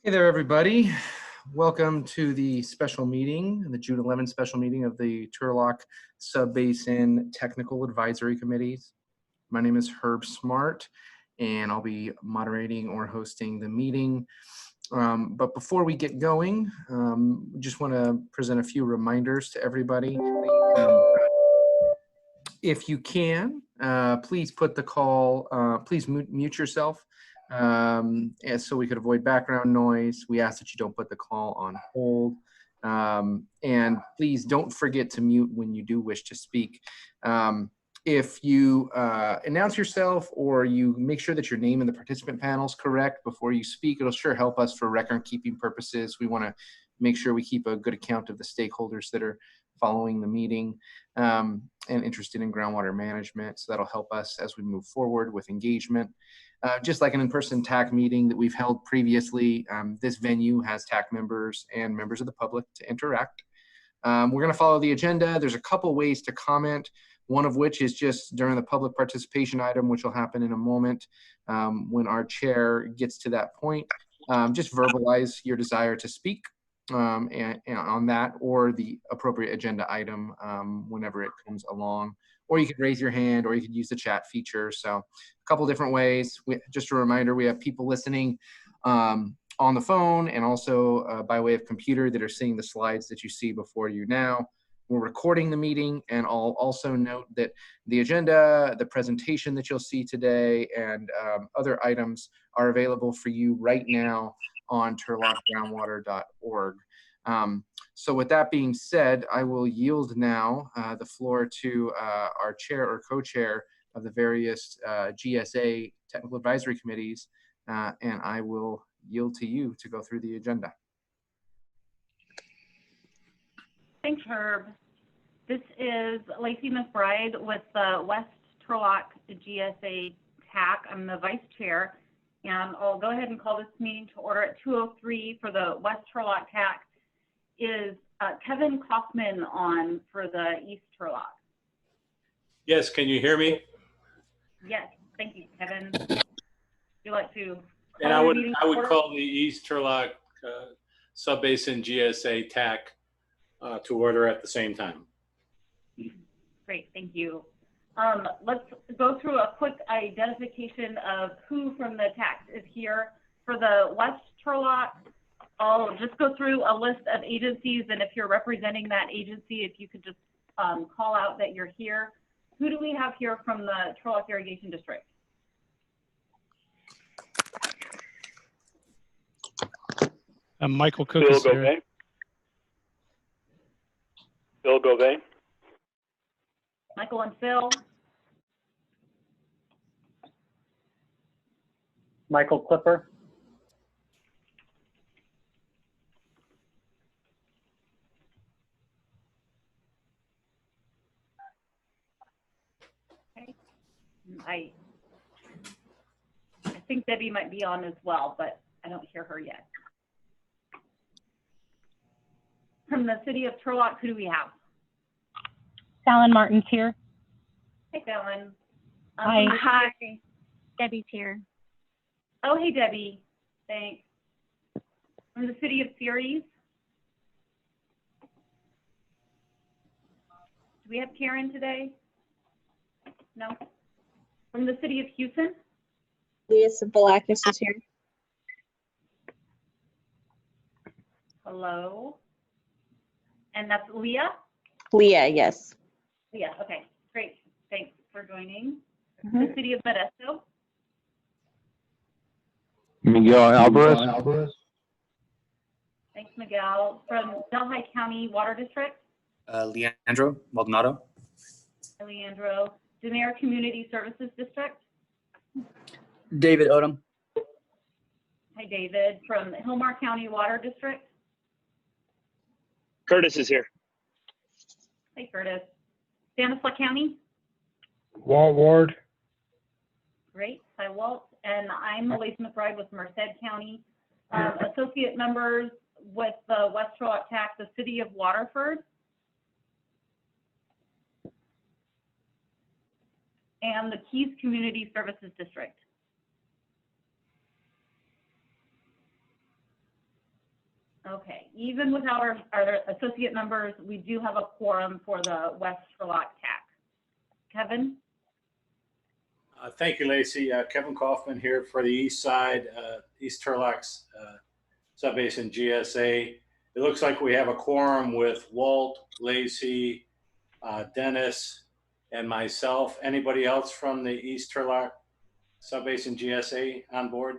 Hey there, everybody. Welcome to the special meeting, the June 11th special meeting of the Turlock Subbasin Technical Advisory Committees. My name is Herb Smart, and I'll be moderating or hosting the meeting. But before we get going, just want to present a few reminders to everybody. If you can, please put the call, please mute yourself. And so we could avoid background noise. We ask that you don't put the call on hold. And please don't forget to mute when you do wish to speak. If you announce yourself or you make sure that your name in the participant panel is correct before you speak, it'll sure help us for record keeping purposes. We want to make sure we keep a good account of the stakeholders that are following the meeting and interested in groundwater management. So that'll help us as we move forward with engagement. Just like an in-person TAC meeting that we've held previously, this venue has TAC members and members of the public to interact. We're going to follow the agenda. There's a couple ways to comment, one of which is just during the public participation item, which will happen in a moment when our chair gets to that point. Just verbalize your desire to speak and on that or the appropriate agenda item whenever it comes along. Or you could raise your hand, or you could use the chat feature. So a couple different ways. Just a reminder, we have people listening on the phone and also by way of computer that are seeing the slides that you see before you now. We're recording the meeting, and I'll also note that the agenda, the presentation that you'll see today, and other items are available for you right now on turlockgroundwater.org. So with that being said, I will yield now the floor to our chair or co-chair of the various GSA technical advisory committees, and I will yield to you to go through the agenda. Thanks, Herb. This is Lacey McBride with the West Turlock GSA TAC. I'm the vice chair, and I'll go ahead and call this meeting to order at 2:03 for the West Turlock TAC. Is Kevin Kaufman on for the East Turlock? Yes, can you hear me? Yes, thank you, Kevin. Would you like to? And I would call the East Turlock Subbasin GSA TAC to order at the same time. Great, thank you. Let's go through a quick identification of who from the TAC is here. For the West Turlock, I'll just go through a list of agencies, and if you're representing that agency, if you could just call out that you're here. Who do we have here from the Turlock Irrigation District? Michael Cook Bill is here. Govey. Bill Govey. Michael and Phil. Michael Clipper. Okay. I think Debbie might be on as well, but I don't hear her yet. From the city of Turlock, who do we have? Fallon Martin's here. Hey, Fallon. Hi. Hi. Debbie's here. Oh, hey, Debbie. Thanks. From the city of Ceres. Do we have Karen today? No. From the city of Houston. Leah Sabalakis is here. Hello. And that's Leah? Leah, yes. Leah, okay, great. Thanks for joining. The city of Modesto. Miguel Alvarez. Thanks, Miguel. From Delhi County Water District. Leandro Maldonado. Leandro. Denair Community Services District. David Odom. Hi, David. From Hillmar County Water District. Curtis is here. Hey, Curtis. Stanislaus County. Walt Ward. Great. Hi, Walt. And I'm Lacey McBride with Merced County. Associate members with the West Turlock TAC, the city of Waterford. And the Keys Community Services District. Okay, even without our associate members, we do have a quorum for the West Turlock TAC. Kevin? Thank you, Lacey. Kevin Kaufman here for the East Side, East Turlock's Subbasin GSA. It looks like we have a quorum with Walt, Lacey, Dennis, and myself. Anybody else from the East Turlock Subbasin GSA on board?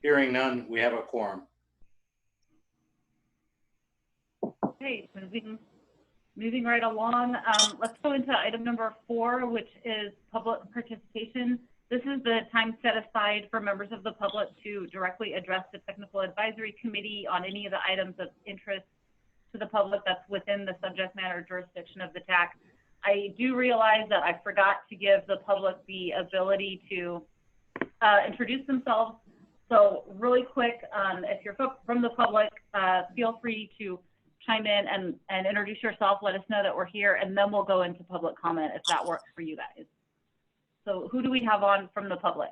Hearing none, we have a quorum. Okay, moving right along. Let's go into item number 4, which is public participation. This is the time set aside for members of the public to directly address the Technical Advisory Committee on any of the items of interest to the public that's within the subject matter jurisdiction of the TAC. I do realize that I forgot to give the public the ability to introduce themselves. So really quick, if you're from the public, feel free to chime in and introduce yourself, let us know that we're here, and then we'll go into public comment if that works for you guys. So who do we have on from the public?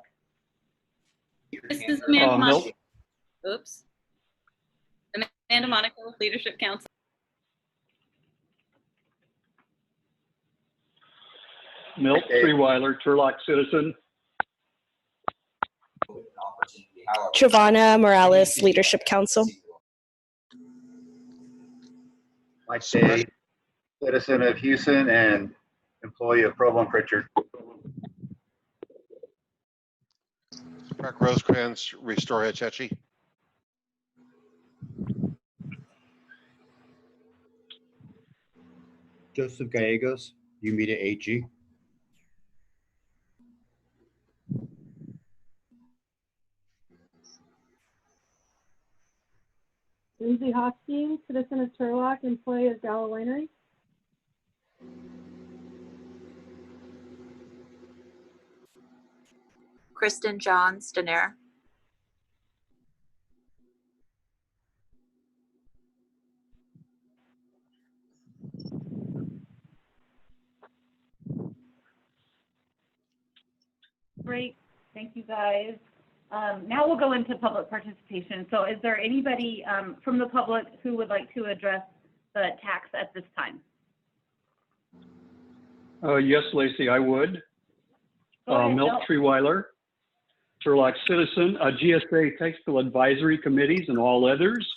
This is Amanda Milt. Monaco. Oops. Amanda Monaco, Leadership Council. Milt Freeweiler, Turlock citizen. Giovanna Morales, Leadership Council. Mike Day, citizen of Houston and employee of Provo and Pritchard. Mark Rosecrans, Restore HYDROLOGIC. Joseph Gallegos, UMEDA AG. Lindsay Hoskins, citizen of Turlock, employee of Gallo Winery. Kristen John Stener. Great, thank you guys. Now we'll go into public participation. So is there anybody from the public who would like to address the tax at this time? Yes, Lacey, I would. Milt Freeweiler, Turlock citizen, GSA Technical Advisory Committees and all others.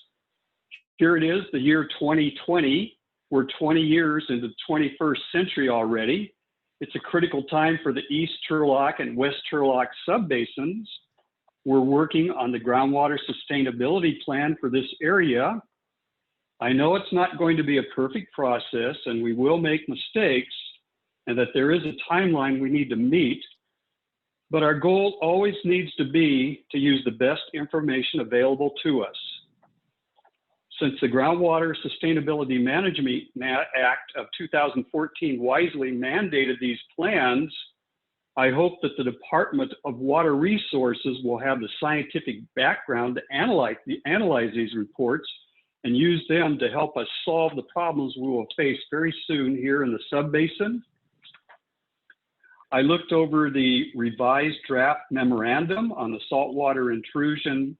Here it is, the year 2020. We're 20 years into the 21st century already. It's a critical time for the East Turlock and West Turlock subbasins. We're working on the groundwater sustainability plan for this area. I know it's not going to be a perfect process and we will make mistakes and that there is a timeline we need to meet, but our goal always needs to be to use the best information available to us. Since the Groundwater Sustainability Management Act of 2014 wisely mandated these plans, I hope that the Department of Water Resources will have the scientific background to analyze these reports and use them to help us solve the problems we will face very soon here in the subbasin. I looked over the revised draft memorandum on the saltwater intrusion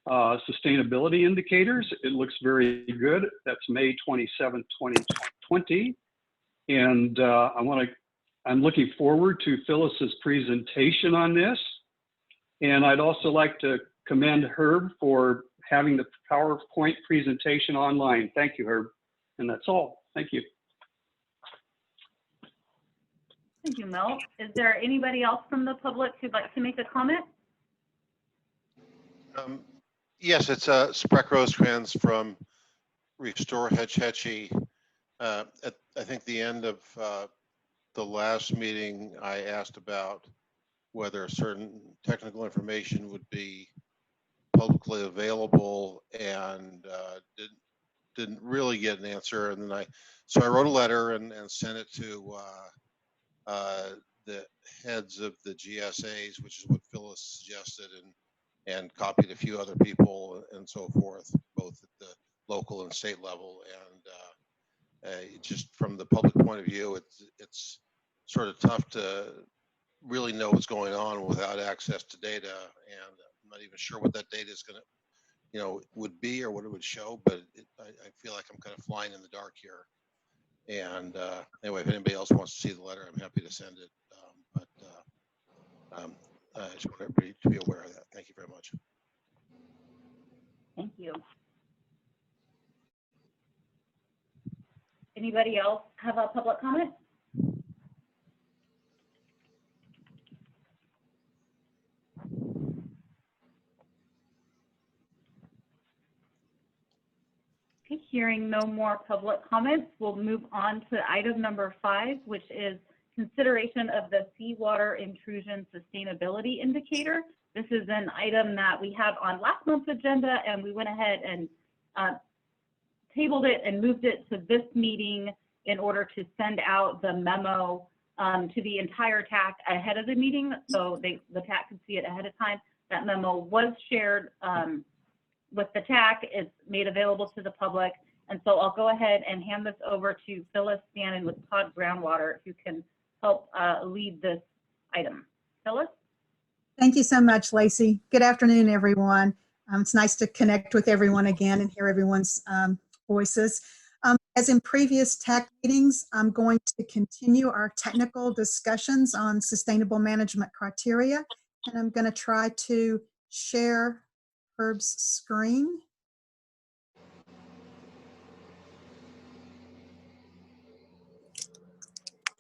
sustainability indicators. It looks very good. That's May 27, 2020. And I'm looking forward to Phyllis's presentation on this. And I'd also like to commend Herb for having the PowerPoint presentation online. Thank you, Herb. And that's all. Thank you. Thank you, Mel. Is there anybody else from the public who'd like to make a comment? Yes, it's Sprek Rosecrans from Restore HYDROLOGIC. At I think the end of the last meeting, I asked about whether certain technical information would be publicly available and didn't really get an answer. And then so I wrote a letter and sent it to the heads of the GSAs, which is what Phyllis suggested, and copied a few other people and so forth, both at the local and state level. And just from the public point of view, it's sort of tough to really know what's going on without access to data. And I'm not even sure what that data is going to, would be or what it would show, but I feel like I'm kind of flying in the dark here. And anyway, if anybody else wants to see the letter, I'm happy to send it. I just want everybody to be aware of that. Thank you very much. Thank you. Anybody else have a public comment? Okay, hearing no more public comments, we'll move on to item number 5, which is consideration of the seawater intrusion sustainability indicator. This is an item that we had on last month's agenda, and we went ahead and tabled it and moved it to this meeting in order to send out the memo to the entire TAC ahead of the meeting, so the TAC could see it ahead of time. That memo was shared with the TAC. It's made available to the public, and so I'll go ahead and hand this over to Phyllis Stannon with Pod Groundwater, who can help lead this item. Phyllis? Thank you so much, Lacey. Good afternoon, everyone. It's nice to connect with everyone again and hear everyone's voices. As in previous TAC meetings, I'm going to continue our technical discussions on sustainable management criteria, and I'm going to try to share Herb's screen.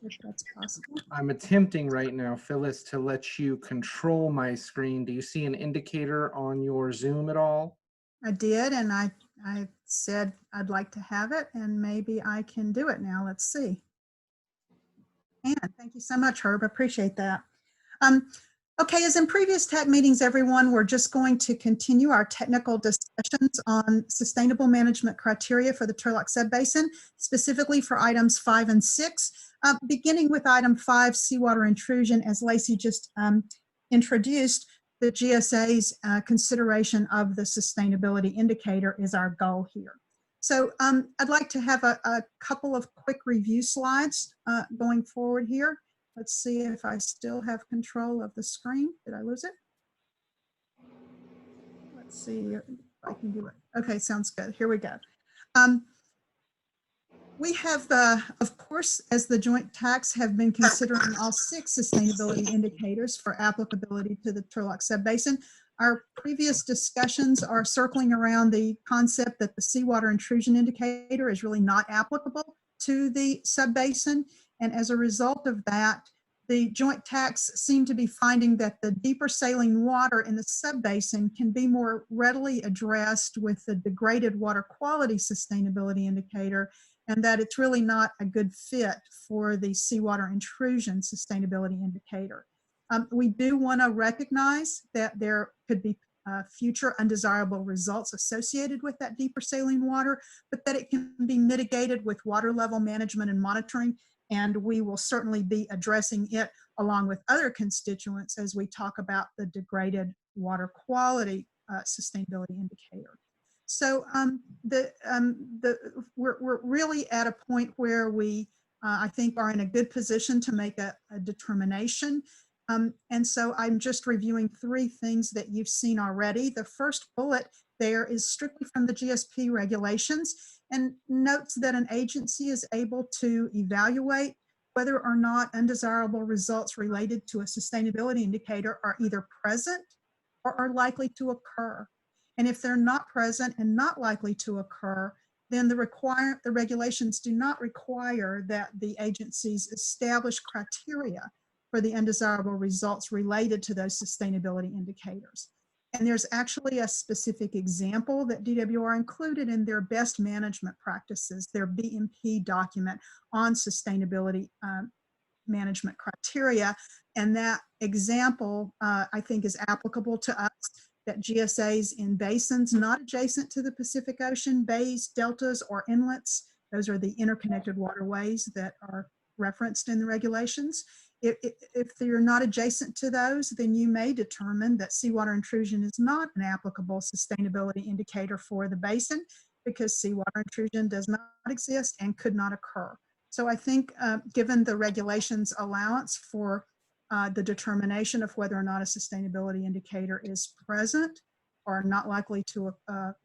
If that's possible. I'm attempting right now, Phyllis, to let you control my screen. Do you see an indicator on your Zoom at all? I did, and I said I'd like to have it, and maybe I can do it now. Let's see. And thank you so much, Herb. I appreciate that. Okay, as in previous TAC meetings, everyone, we're just going to continue our technical discussions on sustainable management criteria for the Turlock Subbasin, specifically for items 5 and 6. Beginning with item 5, seawater intrusion, as Lacey just introduced, the GSA's consideration of the sustainability indicator is our goal here. So I'd like to have a couple of quick review slides going forward here. Let's see if I still have control of the screen. Did I lose it? Let's see if I can do it. Okay, sounds good. Here we go. We have, of course, as the joint tax, have been considering all 6 sustainability indicators for applicability to the Turlock Subbasin. Our previous discussions are circling around the concept that the seawater intrusion indicator is really not applicable to the subbasin. And as a result of that, the joint tax seem to be finding that the deeper saline water in the subbasin can be more readily addressed with the degraded water quality sustainability indicator, and that it's really not a good fit for the seawater intrusion sustainability indicator. We do want to recognize that there could be future undesirable results associated with that deeper saline water, but that it can be mitigated with water level management and monitoring, and we will certainly be addressing it along with other constituents as we talk about the degraded water quality sustainability indicator. So we're really at a point where we, I think, are in a good position to make a determination. And so I'm just reviewing 3 things that you've seen already. The first bullet there is strictly from the GSP regulations and notes that an agency is able to evaluate whether or not undesirable results related to a sustainability indicator are either present or are likely to occur. And if they're not present and not likely to occur, then the regulations do not require that the agencies establish criteria for the undesirable results related to those sustainability indicators. And there's actually a specific example that DWR included in their best management practices, their BMP document on sustainability management criteria. And that example, I think, is applicable to us, that GSAs in basins not adjacent to the Pacific Ocean, bays, deltas, or inlets, those are the interconnected waterways that are referenced in the regulations. If you're not adjacent to those, then you may determine that seawater intrusion is not an applicable sustainability indicator for the basin because seawater intrusion does not exist and could not occur. So I think given the regulations allowance for the determination of whether or not a sustainability indicator is present or not likely to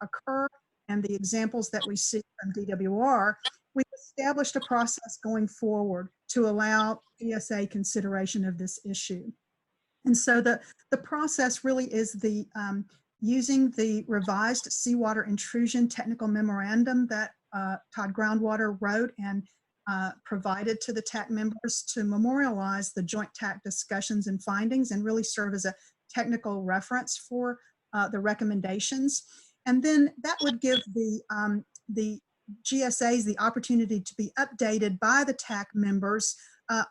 occur, and the examples that we see from DWR, we've established a process going forward to allow GSA consideration of this issue. And so the process really is the using the revised seawater intrusion technical memorandum that Todd Groundwater wrote and provided to the TAC members to memorialize the joint TAC discussions and findings and really serve as a technical reference for the recommendations. And then that would give the GSAs the opportunity to be updated by the TAC members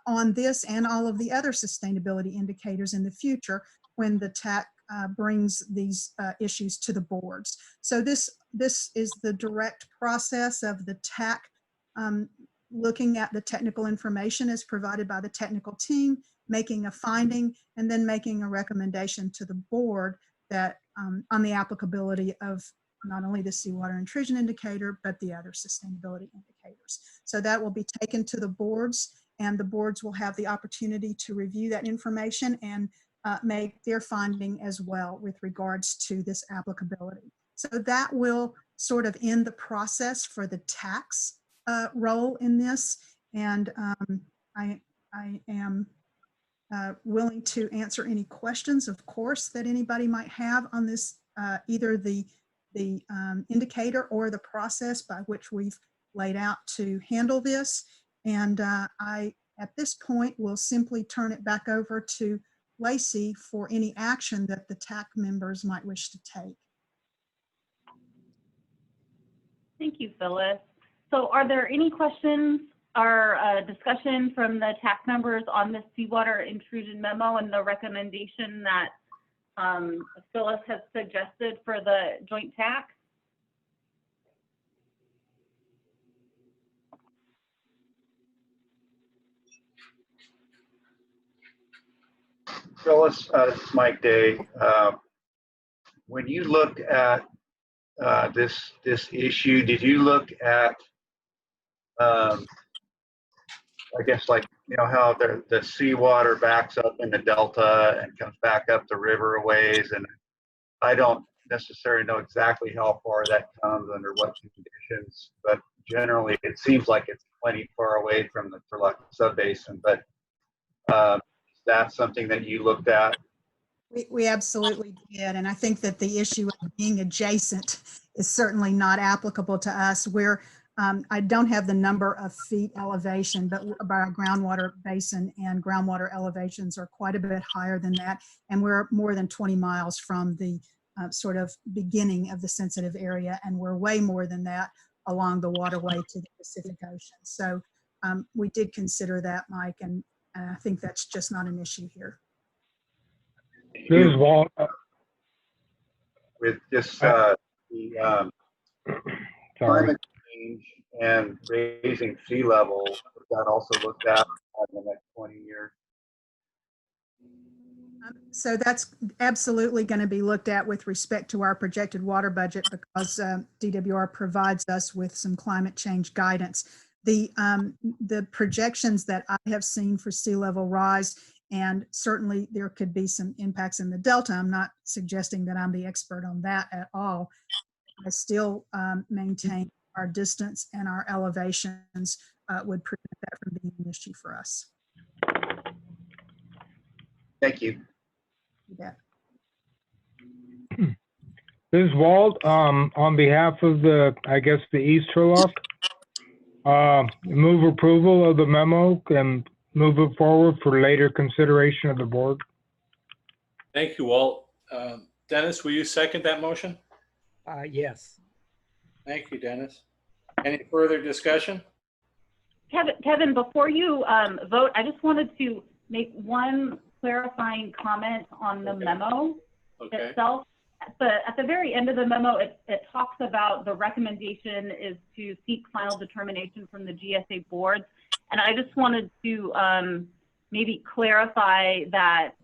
on this and all of the other sustainability indicators in the future when the TAC brings these issues to the boards. So this is the direct process of the TAC looking at the technical information as provided by the technical team, making a finding, and then making a recommendation to the board that on the applicability of not only the seawater intrusion indicator, but the other sustainability indicators. So that will be taken to the boards, and the boards will have the opportunity to review that information and make their finding as well with regards to this applicability. So that will sort of end the process for the TAC's role in this. And I am willing to answer any questions, of course, that anybody might have on this, either the indicator or the process by which we've laid out to handle this. And I, at this point, will simply turn it back over to Lacey for any action that the TAC members might wish to take. Thank you, Phyllis. So are there any questions or discussion from the TAC members on the seawater intrusion memo and the recommendation that Phyllis has suggested for the joint TAC? Phyllis, this is Mike Day. When you looked at this issue, did you look at, I guess, like, you know, how the seawater backs up in the delta and comes back up the river a ways, and I don't necessarily know exactly how far that comes under what conditions, but generally it seems like it's plenty far away from the Turlock Subbasin. But that's something that you looked at? We absolutely did. And I think that the issue of being adjacent is certainly not applicable to us. I don't have the number of feet elevation, but our groundwater basin and groundwater elevations are quite a bit higher than that. And we're more than 20 miles from the sort of beginning of the sensitive area. And we're way more than that along the waterway to the Pacific Ocean. So we did consider that, Mike, and I think that's just not an issue here. This is Walt. With this the climate change and raising sea level, was that also looked at in the next 20 years? So that's absolutely going to be looked at with respect to our projected water budget, because DWR provides us with some climate change guidance. The projections that I have seen for sea level rise, and certainly there could be some impacts in the Delta. I'm not suggesting that I'm the expert on that at all. I still maintain our distance and our elevations would prevent that from being an issue for us. Thank you. You bet. This is Walt. On behalf of the East Turlock, move approval of the memo and move it forward for later consideration of the board. Thank you, Walt. Dennis, will you second that motion? Yes. Thank you, Dennis. Any further discussion? Kevin, before you vote, I just wanted to make one clarifying comment on the memo itself. At the very end of the memo, it talks about the recommendation is to seek final determination from the GSA boards. And I just wanted to maybe clarify that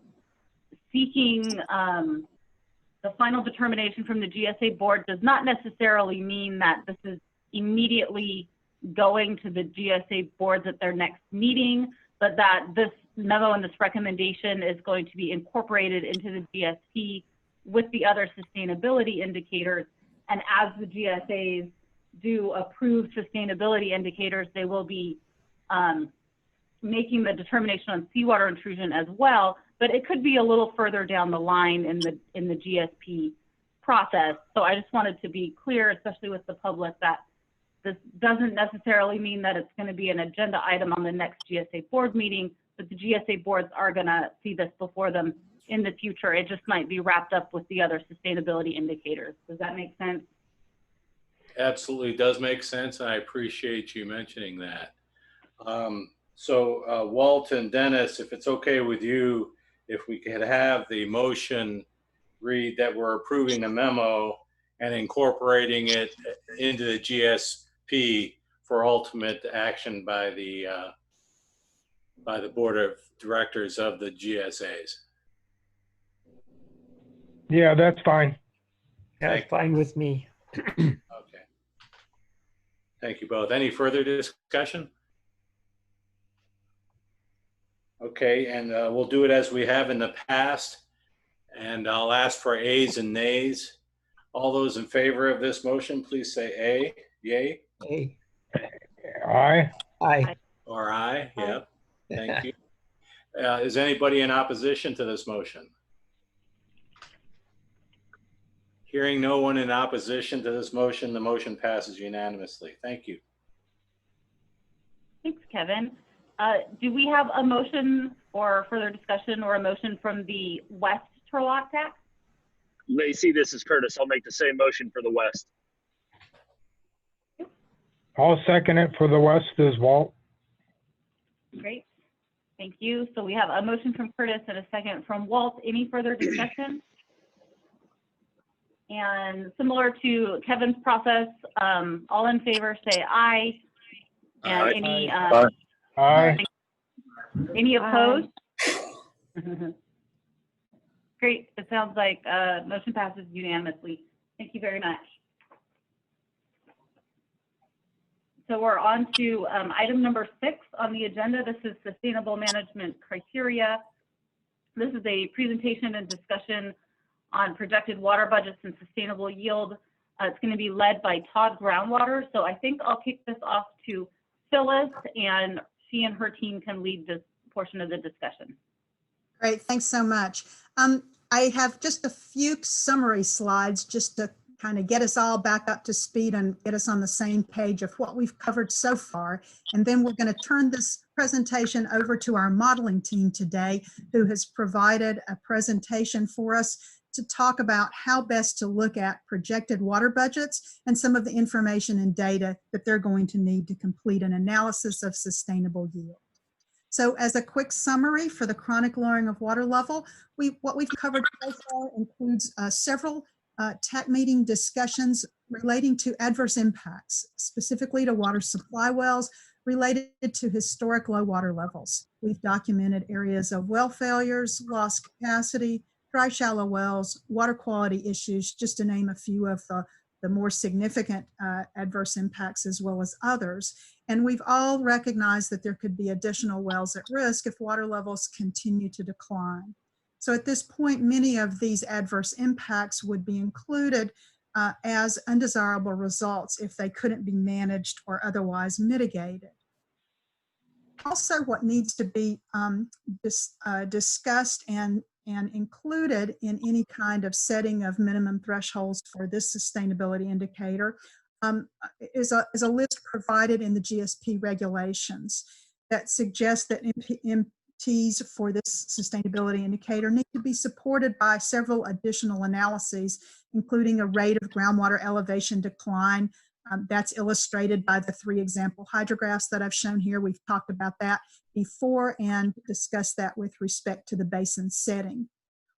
seeking the final determination from the GSA board does not necessarily mean that this is immediately going to the GSA boards at their next meeting, but that this memo and this recommendation is going to be incorporated into the GSP with the other sustainability indicators. And as the GSAs do approve sustainability indicators, they will be making the determination on seawater intrusion as well, but it could be a little further down the line in the GSP process. So I just wanted to be clear, especially with the public, that this doesn't necessarily mean that it's going to be an agenda item on the next GSA board meeting, but the GSA boards are going to see this before them in the future. It just might be wrapped up with the other sustainability indicators. Does that make sense? Absolutely does make sense. I appreciate you mentioning that. So Walt and Dennis, if it's okay with you, if we could have the motion read that we're approving the memo and incorporating it into the GSP for ultimate action by the board of directors of the GSAs. Yeah, that's fine. That's fine with me. Okay. Thank you both. Any further discussion? Okay, and we'll do it as we have in the past. And I'll ask for ayes and nays. All those in favor of this motion, please say A. Yay. Aye. Aye. Aye. Or aye. Yep. Thank you. Is anybody in opposition to this motion? Hearing no one in opposition to this motion, the motion passes unanimously. Thank you. Thanks, Kevin. Do we have a motion or further discussion or a motion from the West Turlock tax? Lacey, this is Curtis. I'll make the same motion for the West. I'll second it for the West as Walt. Great. Thank you. So we have a motion from Curtis and a second from Walt. Any further discussion? And similar to Kevin's process, all in favor say aye. And Aye. any Aye. any opposed? Great. It sounds like motion passes unanimously. Thank you very much. So we're on to item number 6 on the agenda. This is sustainable management criteria. This is a presentation and discussion on projected water budgets and sustainable yield. It's going to be led by Todd Groundwater. So I think I'll kick this off to Phyllis, and she and her team can lead this portion of the discussion. Great, thanks so much. I have just a few summary slides just to kind of get us all back up to speed and get us on the same page of what we've covered so far. And then we're going to turn this presentation over to our modeling team today, who has provided a presentation for us to talk about how best to look at projected water budgets and some of the information and data that they're going to need to complete an analysis of sustainable yield. So as a quick summary for the chronic lowering of water level, what we've covered so far includes several TAC meeting discussions relating to adverse impacts, specifically to water supply wells related to historic low water levels. We've documented areas of well failures, lost capacity, dry shallow wells, water quality issues, just to name a few of the more significant adverse impacts as well as others. And we've all recognized that there could be additional wells at risk if water levels continue to decline. So at this point, many of these adverse impacts would be included as undesirable results if they couldn't be managed or otherwise mitigated. Also, what needs to be discussed and included in any kind of setting of minimum thresholds for this sustainability indicator is a list provided in the GSP regulations that suggests that MTs for this sustainability indicator need to be supported by several additional analyses, including a rate of groundwater elevation decline. That's illustrated by the 3 example hydrographs that I've shown here. We've talked about that before and discussed that with respect to the basin setting.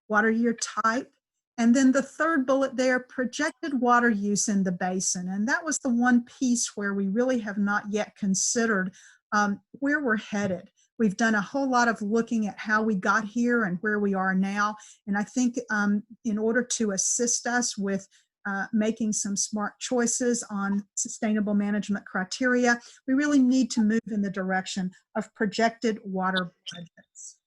Water year type, and then the third bullet there, projected water use in the basin. And that was the one piece where we really have not yet considered where we're headed. We've done a whole lot of looking at how we got here and where we are now. And I think in order to assist us with making some smart choices on sustainable management criteria, we really need to move in the direction of projected water budgets.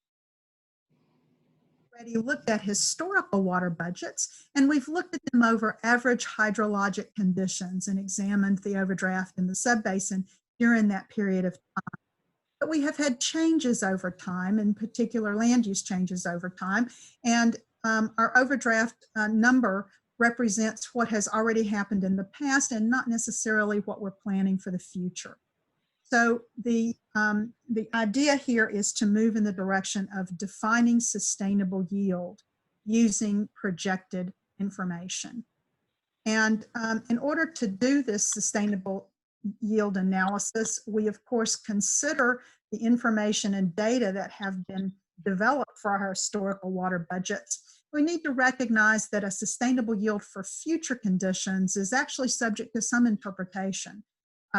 Already looked at historical water budgets, and we've looked at them over average hydrologic conditions and examined the overdraft in the subbasin during that period of time. But we have had changes over time, in particular land use changes over time, and our overdraft number represents what has already happened in the past and not necessarily what we're planning for the future. So the idea here is to move in the direction of defining sustainable yield using projected information. And in order to do this sustainable yield analysis, we of course consider the information and data that have been developed for our historical water budgets. We need to recognize that a sustainable yield for future conditions is actually subject to some interpretation.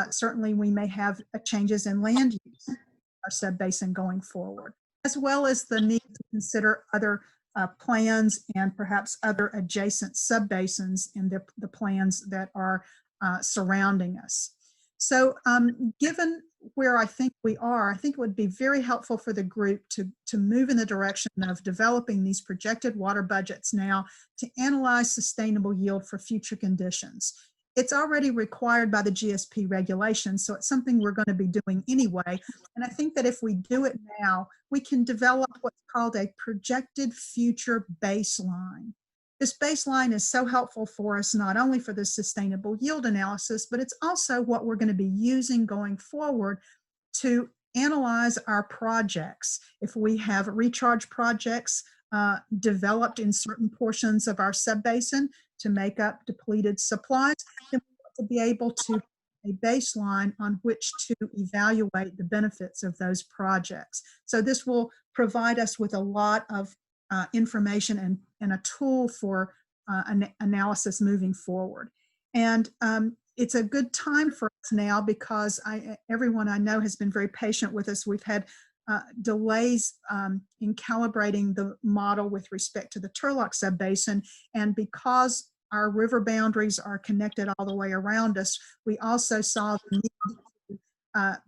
Certainly we may have changes in land use, our subbasin going forward, as well as the need to consider other plans and perhaps other adjacent subbasins in the plans that are surrounding us. So given where I think we are, I think it would be very helpful for the group to move in the direction of developing these projected water budgets now to analyze sustainable yield for future conditions. It's already required by the GSP regulations, so it's something we're going to be doing anyway. And I think that if we do it now, we can develop what's called a projected future baseline. This baseline is so helpful for us, not only for the sustainable yield analysis, but it's also what we're going to be using going forward to analyze our projects. If we have recharge projects developed in certain portions of our subbasin to make up depleted supplies, then we want to be able to a baseline on which to evaluate the benefits of those projects. So this will provide us with a lot of information and a tool for analysis moving forward. And it's a good time for us now because everyone I know has been very patient with us. We've had delays in calibrating the model with respect to the Turlock subbasin, and because our river boundaries are connected all the way around us, we also saw the need to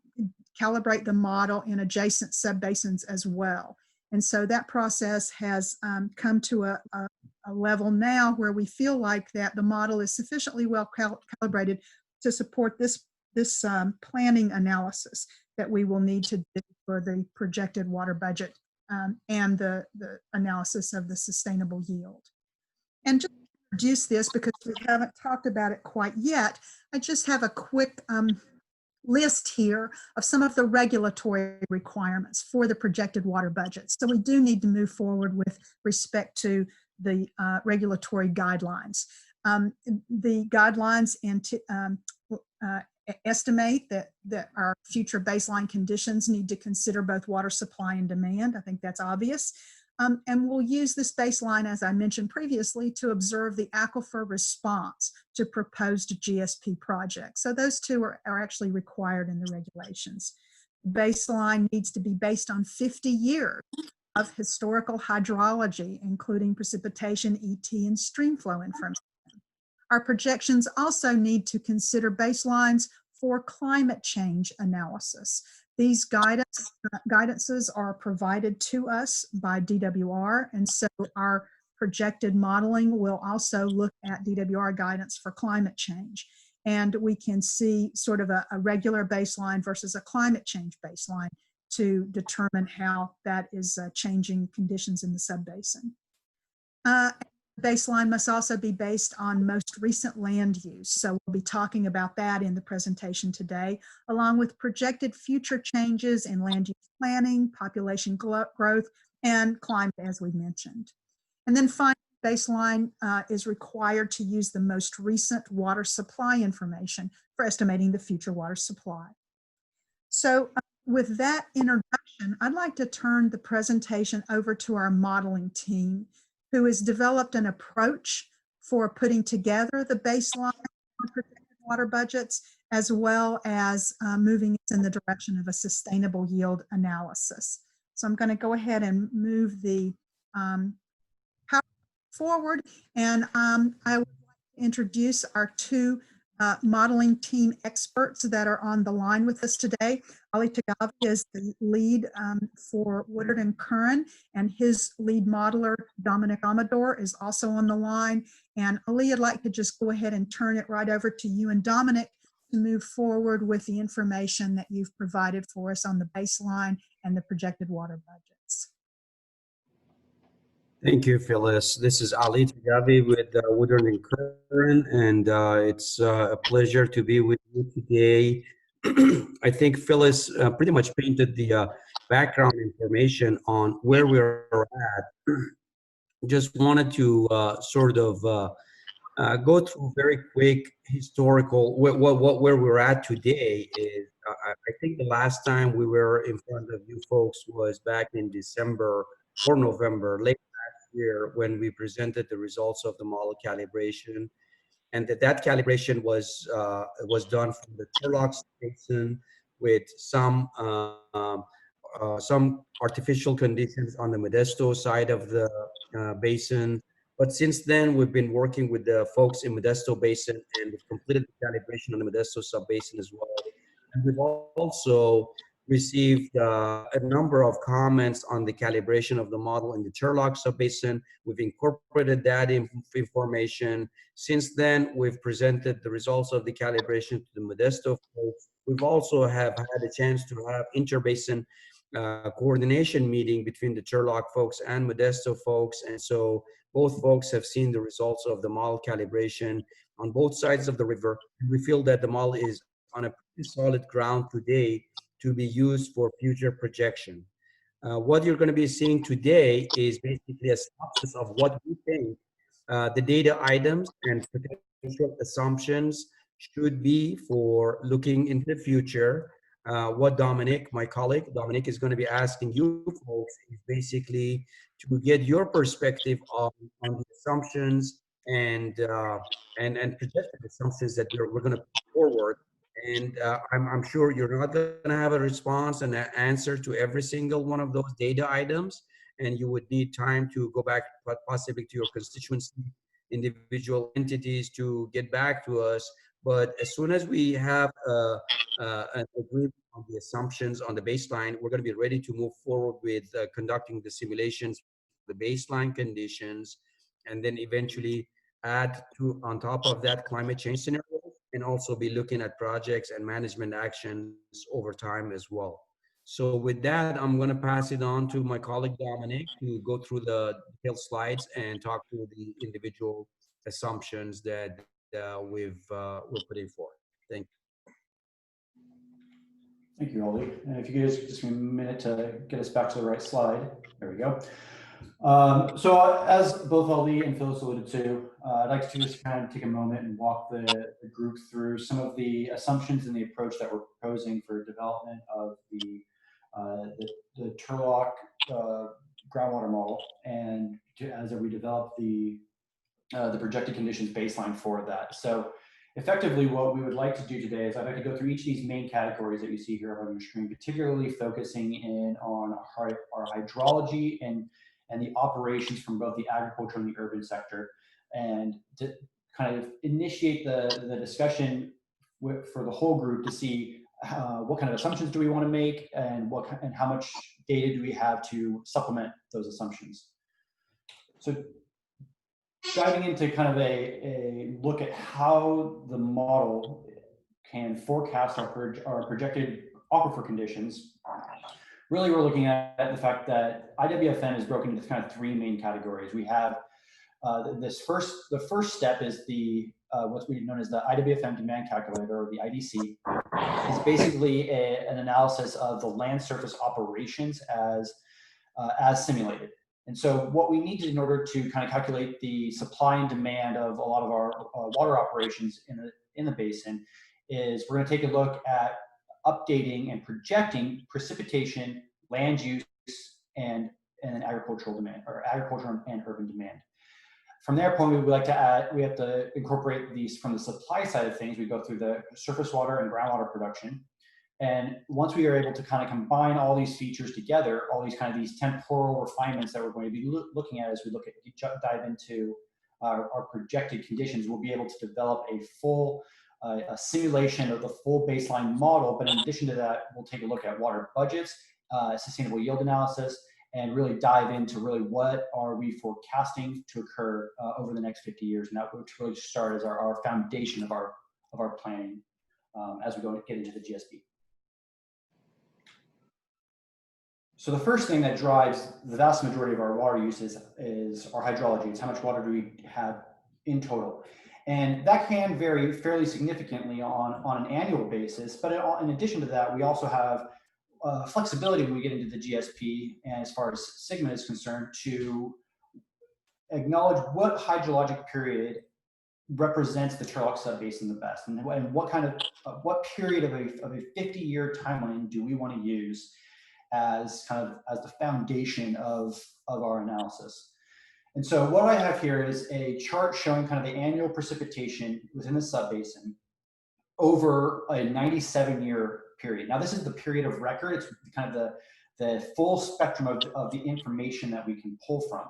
calibrate the model in adjacent subbasins as well. And so that process has come to a level now where we feel like that the model is sufficiently well calibrated to support this planning analysis that we will need to do for the projected water budget and the analysis of the sustainable yield. And just to introduce this, because we haven't talked about it quite yet, I just have a quick list here of some of the regulatory requirements for the projected water budget. So we do need to move forward with respect to the regulatory guidelines. The guidelines estimate that our future baseline conditions need to consider both water supply and demand. I think that's obvious. And we'll use this baseline, as I mentioned previously, to observe the aquifer response to proposed GSP projects. So those two are actually required in the regulations. Baseline needs to be based on 50 years of historical hydrology, including precipitation, ET, and streamflow information. Our projections also need to consider baselines for climate change analysis. These guidances are provided to us by DWR, and so our projected modeling will also look at DWR guidance for climate change. And we can see sort of a regular baseline versus a climate change baseline to determine how that is changing conditions in the subbasin. Baseline must also be based on most recent land use. So we'll be talking about that in the presentation today, along with projected future changes in land use planning, population growth, and climate, as we mentioned. And then finally, baseline is required to use the most recent water supply information for estimating the future water supply. So with that introduction, I'd like to turn the presentation over to our modeling team, who has developed an approach for putting together the baseline for projected water budgets, as well as moving us in the direction of a sustainable yield analysis. So I'm going to go ahead and move the PowerPoint forward, and I would like introduce our two modeling team experts that are on the line with us today. Ali Tagavi is the lead for Woodard and Curran, and his lead modeler, Dominic Amador, is also on the line. And Ali, I'd like to just go ahead and turn it right over to you and Dominic to move forward with the information that you've provided for us on the baseline and the projected water budgets. Thank you, Phyllis. This is Ali Tagavi with Woodard and Curran, and it's a pleasure to be with you today. I think Phyllis pretty much painted the background information on where we're at. Just wanted to sort of go through very quick historical where we're at today. Is I think the last time we were in front of you folks was back in December or November, late last year, when we presented the results of the model calibration, and that calibration was done from the Turlock Basin with some artificial conditions on the Modesto side of the basin. But since then, we've been working with the folks in Modesto Basin, and we've completed the calibration on the Modesto Subbasin as well. And we've also received a number of comments on the calibration of the model in the Turlock Subbasin. We've incorporated that information. Since then, we've presented the results of the calibration to the Modesto folks. We've also have had a chance to have interbasin coordination meeting between the Turlock folks and Modesto folks. And so both folks have seen the results of the model calibration on both sides of the river. We feel that the model is on a pretty solid ground today to be used for future projection. What you're going to be seeing today is basically a synopsis of what we think the data items and potential assumptions should be for looking into the future. What Dominic, my colleague, Dominic is going to be asking you folks is basically to get your perspective on the assumptions and projected assumptions that we're going to put forward. And I'm sure you're not going to have a response and an answer to every single one of those data items, and you would need time to go back possibly to your constituency, individual entities to get back to us. But as soon as we have an agreement on the assumptions on the baseline, we're going to be ready to move forward with conducting the simulations, the baseline conditions, and then eventually add to on top of that climate change scenario, and also be looking at projects and management actions over time as well. So with that, I'm going to pass it on to my colleague Dominic to go through the detailed slides and talk through the individual assumptions that we're putting forth. Thank you. Thank you, Oli. And if you could just give me a minute to get us back to the right slide. There we go. So as both Ali and Phyllis alluded to, I'd like to just kind of take a moment and walk the group through some of the assumptions and the approach that we're proposing for development of the Turlock groundwater model, and as we develop the projected conditions baseline for that. So effectively, what we would like to do today is I'd like to go through each of these main categories that you see here on your screen, particularly focusing in on our hydrology and the operations from both the agriculture and the urban sector, and to kind of initiate the discussion for the whole group to see what kind of assumptions do we want to make, and how much data do we have to supplement those assumptions. So diving into kind of a look at how the model can forecast our projected aquifer conditions. Really, we're looking at the fact that IWFN is broken into kind of three main categories. We have the first step is what's known as the IWFN demand calculator, or the IDC. It's basically an analysis of the land surface operations as simulated. And so what we need to, in order to kind of calculate the supply and demand of a lot of our water operations in the basin, is we're going to take a look at updating and projecting precipitation, land use, and agricultural demand, or agricultural and urban demand. From that point, we have to incorporate these from the supply side of things. We go through the surface water and groundwater production. And once we are able to kind of combine all these features together, all these temporal refinements that we're going to be looking at as we dive into our projected conditions, we'll be able to develop a full a simulation of the full baseline model. But in addition to that, we'll take a look at water budgets, sustainable yield analysis, and really dive into really what are we forecasting to occur over the next 50 years. And that would really start as our foundation of our planning as we get into the GSP. So the first thing that drives the vast majority of our water use is our hydrology. It's how much water do we have in total. And that can vary fairly significantly on an annual basis. But in addition to that, we also have flexibility when we get into the GSP, and as far as Sigma is concerned, to acknowledge what hydrologic period represents the Turlock subbasin the best, and what kind of what period of a 50-year timeline do we want to use as the foundation of our analysis. And so what I have here is a chart showing kind of the annual precipitation within the subbasin over a 97-year period. Now, this is the period of record. It's kind of the full spectrum of the information that we can pull from.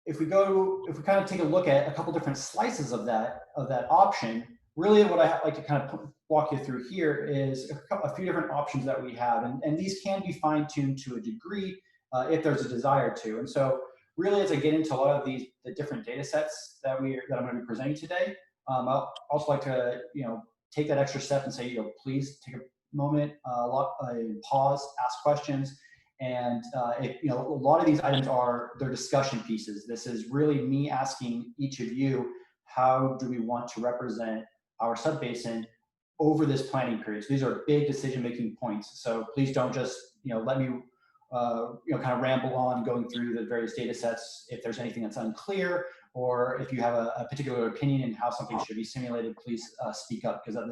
If we kind of take a look at a couple different slices of that option, really what I like to kind of walk you through here is a few different options that we have, and these can be fine-tuned to a degree if there's a desire to. And so really, as I get into a lot of the different data sets that I'm going to be presenting today, I'll also like to take that extra step and say, please take a moment, pause, ask questions. And a lot of these items they're discussion pieces. This is really me asking each of you, how do we want to represent our subbasin over this planning period? So these are big decision-making points. So please don't just let me kind of ramble on going through the various data sets. If there's anything that's unclear, or if you have a particular opinion in how something should be simulated, please speak up, because of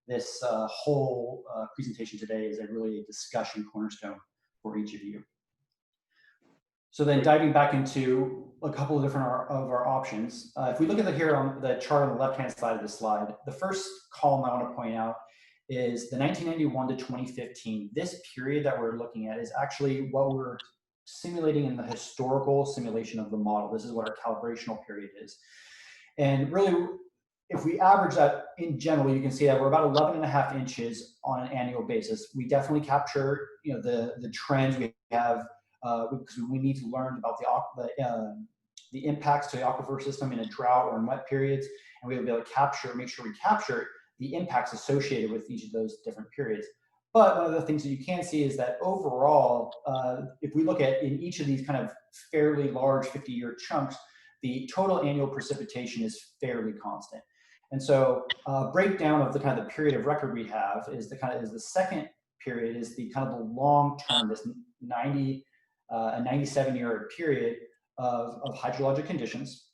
this whole presentation today is really a discussion cornerstone for each of you. So then diving back into a couple of different of our options. If we look at here on the chart on the left-hand side of the slide, the first column I want to point out is the 1991 to 2015. This period that we're looking at is actually what we're simulating in the historical simulation of the model. This is what our calibrational period is. And really, if we average that in general, you can see that we're about 11.5 inches on an annual basis. We definitely capture the trends we have because we need to learn about the impacts to the aquifer system in a drought or in wet periods, and we'll be able to make sure we capture the impacts associated with each of those different periods. But one of the things that you can see is that overall, if we look at in each of these kind of fairly large 50-year chunks, the total annual precipitation is fairly constant. And so breakdown of the kind of the period of record we have is the second period is the kind of the long term, this 97-year period of hydrologic conditions.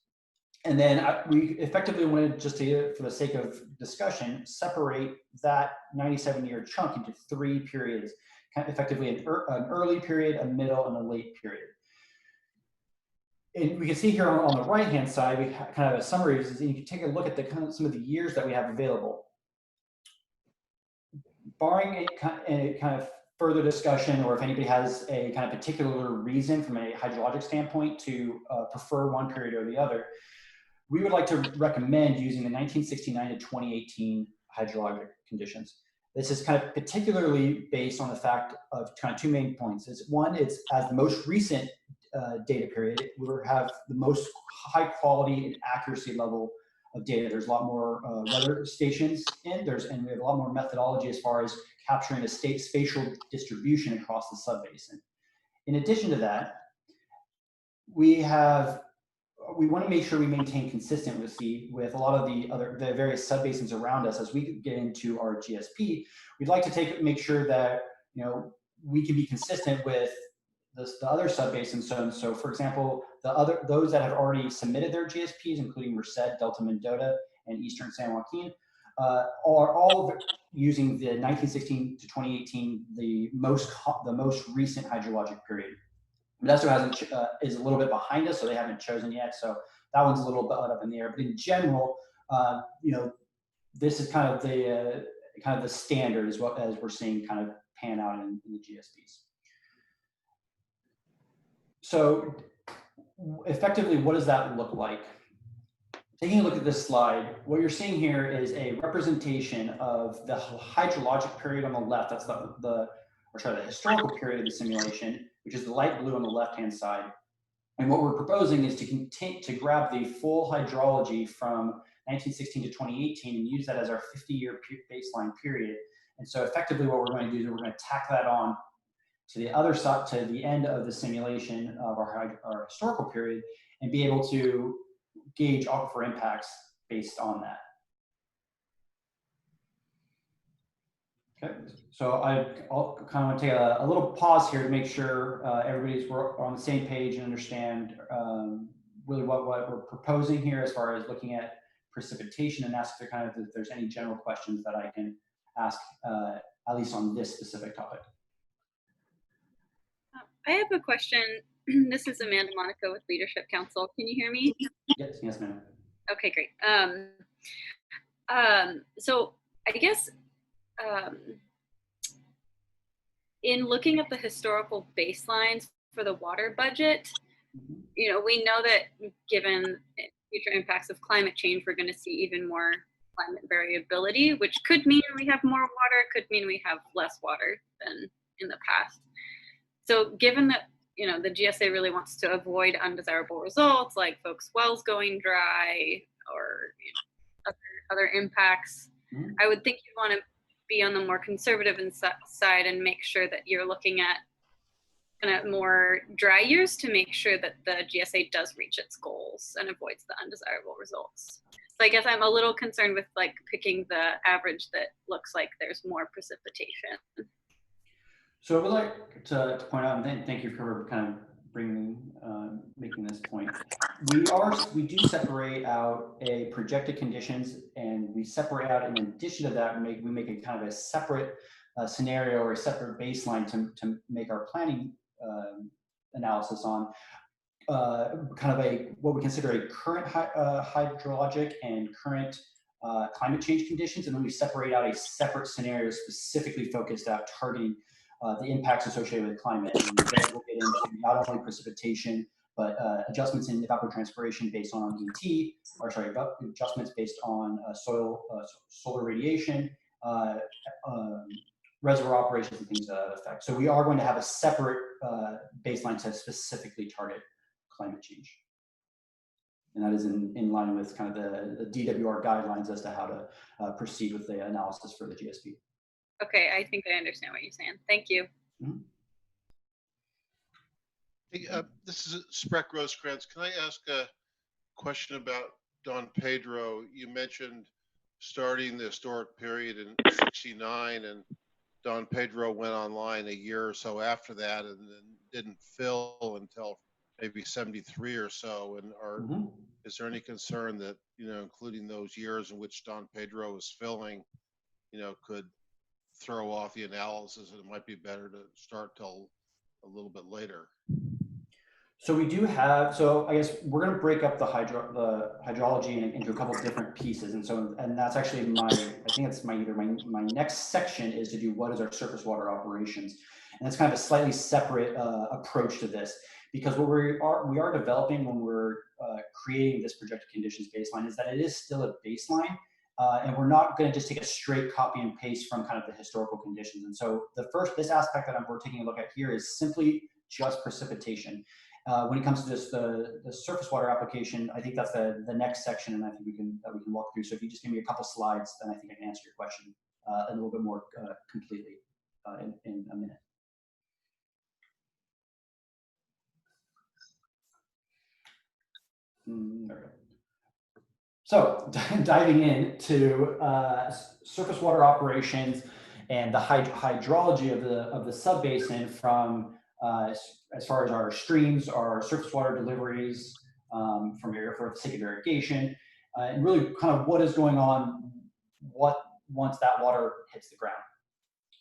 And then we effectively wanted, just for the sake of discussion, separate that 97-year chunk into 3 periods, kind of effectively an early period, a middle, and a late period. And we can see here on the right-hand side, we kind of a summary, and you can take a look at some of the years that we have available. Barring any kind of further discussion, or if anybody has a kind of particular reason from a hydrologic standpoint to prefer one period or the other, we would like to recommend using the 1969 to 2018 hydrologic conditions. This is kind of particularly based on the fact of kind of 2 main points. One, it's as the most recent data period, we have the most high quality and accuracy level of data. There's a lot more weather stations and we have a lot more methodology as far as capturing the spatial distribution across the subbasin. In addition to that, we want to make sure we maintain consistency with a lot of the various subbasins around us as we get into our GSP. We'd like to make sure that we can be consistent with the other subbasins. So for example, those that have already submitted their GSPs, including Merced, Delta Mendota, and Eastern San Joaquin, are all using the 1916 to 2018, the most recent hydrologic period. Modesto is a little bit behind us, so they haven't chosen yet. So that one's a little bit up in the air. But in general, this is kind of the standard as we're seeing kind of pan out in the GSPs. So effectively, what does that look like? Taking a look at this slide, what you're seeing here is a representation of the hydrologic period on the left. That's the historical period of the simulation, which is the light blue on the left-hand side. And what we're proposing is to grab the full hydrology from 1916 to 2018 and use that as our 50-year baseline period. And so effectively what we're going to do is we're going to tack that on to the other side, to the end of the simulation of our historical period, and be able to gauge aquifer impacts based on that. Okay, so I'll kind of want to take a little pause here to make sure everybody's on the same page and understand really what we're proposing here as far as looking at precipitation, and ask if there's any general questions that I can ask, at least on this specific topic. I have a question. This is Amanda Monaco with Leadership Council. Can you hear me? Yes, ma'am. Okay, great. So I guess in looking at the historical baselines for the water budget, you know, we know that given future impacts of climate change, we're going to see even more climate variability, which could mean we have more water, could mean we have less water than in the past. So given that, you know, the GSA really wants to avoid undesirable results like folks' wells going dry or, you know, other impacts, I would think you want to be on the more conservative side and make sure that you're looking at kind of more dry years to make sure that the GSA does reach its goals and avoids the undesirable results. So I guess I'm a little concerned with like picking the average that looks like there's more precipitation. So I would like to point out, and thank you for kind of making this point. We do separate out a projected conditions, and we separate out, in addition to that, we make a kind of a separate scenario or a separate baseline to make our planning analysis on. Kind of what we consider a current hydrologic and current climate change conditions, and then we separate out a separate scenario specifically focused at targeting the impacts associated with climate. And then we'll get into not only precipitation, but adjustments in evapotranspiration based on ET, or sorry, adjustments based on solar radiation, reservoir operations, and things to that effect. So we are going to have a separate baseline to specifically target climate change. And that is in line with kind of the DWR guidelines as to how to proceed with the analysis for the GSP. Okay, I think I understand what you're saying. Thank you. Mm-hmm. Hey, this is Spreck Rosecrans. Can I ask a question about Don Pedro? You mentioned starting the historic period in '69, and Don Pedro went online a year or so after that, and then didn't fill until maybe '73 or so. And is there any concern that, you know, including those years in which Don Pedro was filling, you know, could throw off the analysis, and it might be better to start till a little bit later? So we do have, so I guess we're going to break up the hydrology into a couple of different pieces. And that's actually I think it's my next section is to do what is our surface water operations. And that's kind of a slightly separate approach to this, because what we are developing when we're creating this projected conditions baseline is that it is still a baseline. And we're not going to just take a straight copy and paste from kind of the historical conditions. And so this aspect that we're taking a look at here is simply just precipitation. When it comes to just the surface water application, I think that's the next section, and I think we can walk through. So if you just give me a couple slides, then I think I can answer your question a little bit more completely in a minute. There we go. So diving into surface water operations and the hydrology of the subbasin from as far as our streams, our surface water deliveries for the sake of irrigation, and really kind of what is going on once that water hits the ground.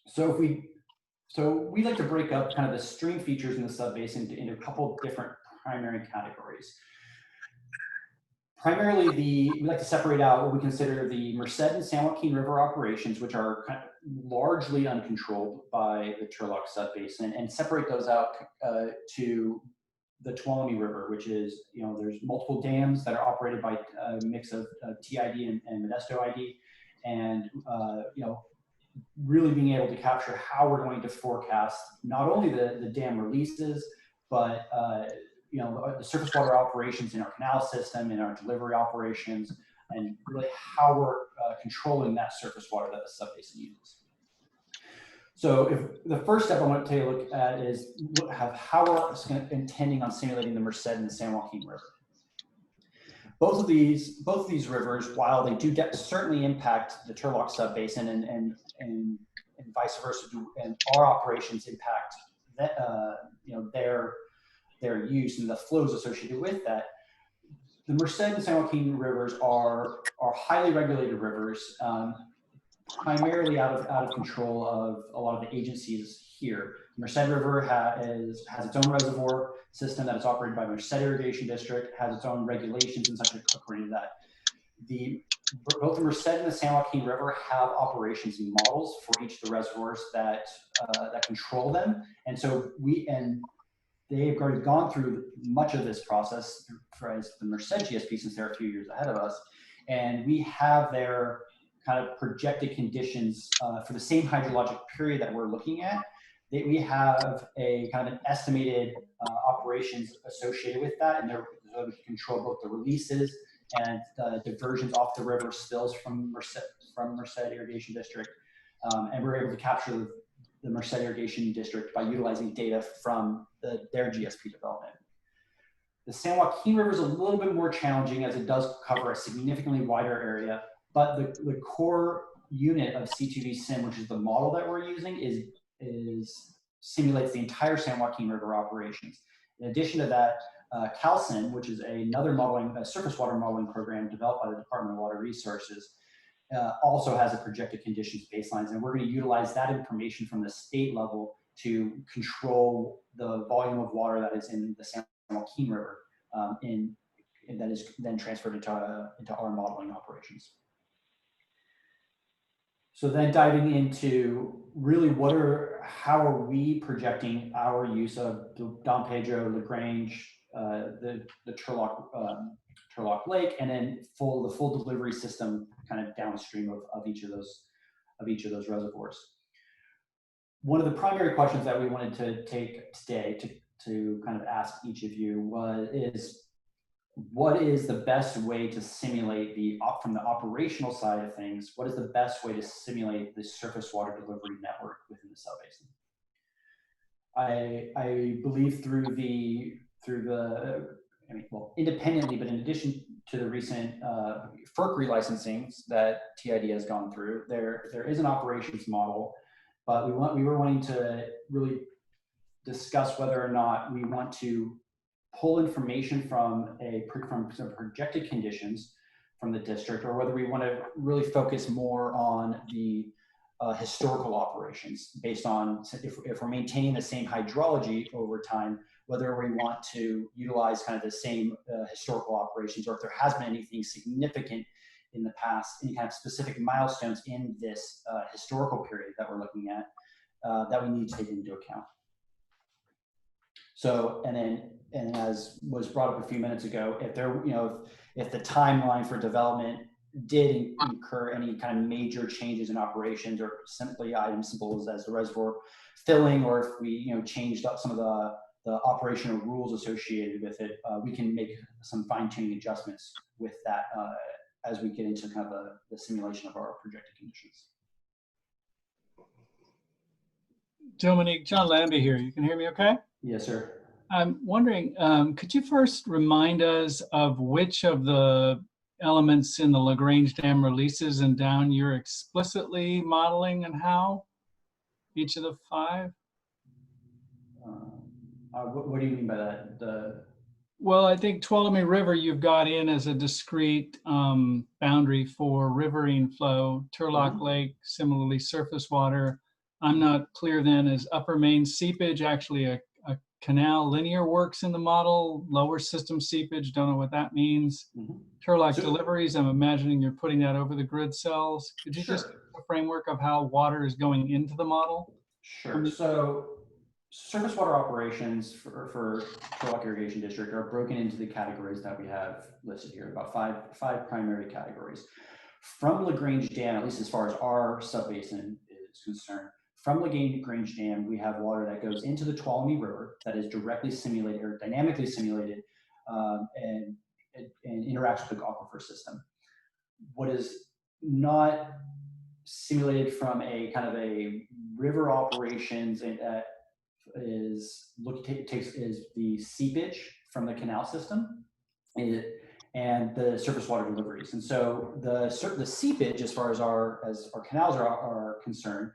So we like to break up kind of the stream features in the subbasin into a couple of different primary categories. Primarily, we like to separate out what we consider the Merced and San Joaquin River operations, which are kind of largely uncontrolled by the Turlock subbasin, and separate those out to the Tuolumne River, which is, there's multiple dams that are operated by a mix of TID and Modesto ID, and really being able to capture how we're going to forecast not only the dam releases, but the surface water operations in our canal system, in our delivery operations, and really how we're controlling that surface water that the subbasin uses. So if the first step I want to take a look at is how we're intending on simulating the Merced and the San Joaquin River. Both of these rivers, while they do certainly impact the Turlock subbasin and vice versa, and our operations impact that, their use and the flows associated with that. The Merced and San Joaquin rivers are highly regulated rivers, primarily out of control of a lot of the agencies here. The Merced River has its own reservoir system that is operated by Merced Irrigation District, has its own regulations and such according to that. Both the Merced and the San Joaquin River have operations models for each of the reservoirs that control them, and so they've already gone through much of this process for the Merced GSP, since they're a few years ahead of us, and we have their kind of projected conditions for the same hydrologic period that we're looking at. We have a kind of an estimated operations associated with that, and so we can control both the releases and the diversions off the river spills from Merced Irrigation District, and we're able to capture the Merced Irrigation District by utilizing data from their GSP development. The San Joaquin River is a little bit more challenging as it does cover a significantly wider area, but the core unit of C2V Sim, which is the model that we're using, simulates the entire San Joaquin River operations. In addition to that, CalSim, which is another surface water modeling program developed by the Department of Water Resources, also has a projected conditions baselines, and we're going to utilize that information from the state level to control the volume of water that is in the San Joaquin River, and that is then transferred into our modeling operations. So then diving into really how are we projecting our use of Don Pedro, LaGrange, the Turlock Lake, and then the full delivery system kind of downstream of each of those reservoirs. One of the primary questions that we wanted to take today to kind of ask each of you is what is the best way to simulate from the operational side of things, what is the best way to simulate the surface water delivery network within the subbasin? I believe independently, but in addition to the recent FERC relicensings that TID has gone through, there is an operations model, but we were wanting to really discuss whether or not we want to pull information from some projected conditions from the district, or whether we want to really focus more on the historical operations based on if we're maintaining the same hydrology over time, whether we want to utilize kind of the same historical operations, or if there has been anything significant in the past, any kind of specific milestones in this historical period that we're looking at that we need to take into account. So, and as was brought up a few minutes ago, if the timeline for development did incur any kind of major changes in operations, or simply items simple as the reservoir filling, or if we changed up some of the operational rules associated with it, we can make some fine-tuning adjustments with that as we get into kind of the simulation of our projected conditions. Dominique, John Lambie here. You can hear me okay? Yes, sir. I'm wondering, could you first remind us of which of the elements in the LaGrange Dam releases and down you're explicitly modeling, and how? Each of the 5? What do you mean by that? Well, I think Tuolumne River you've got in as a discrete boundary for riverine flow. Turlock Lake, similarly surface water. I'm not clear then, is upper main seepage actually a canal linear works in the model? Lower system seepage, don't know what that means. Turlock deliveries, I'm imagining you're putting that over the grid cells. Could you just give a framework of how water is going into the model? Sure. So surface water operations for Turlock Irrigation District are broken into the categories that we have listed here, about five primary categories. From LaGrange Dam, at least as far as our subbasin is concerned, from LaGrange Dam, we have water that goes into the Tuolumne River that is directly simulated or dynamically simulated and interacts with the aquifer system. What is not simulated from a kind of a river operations is the seepage from the canal system and the surface water deliveries. And so the seepage, as far as our canals are concerned,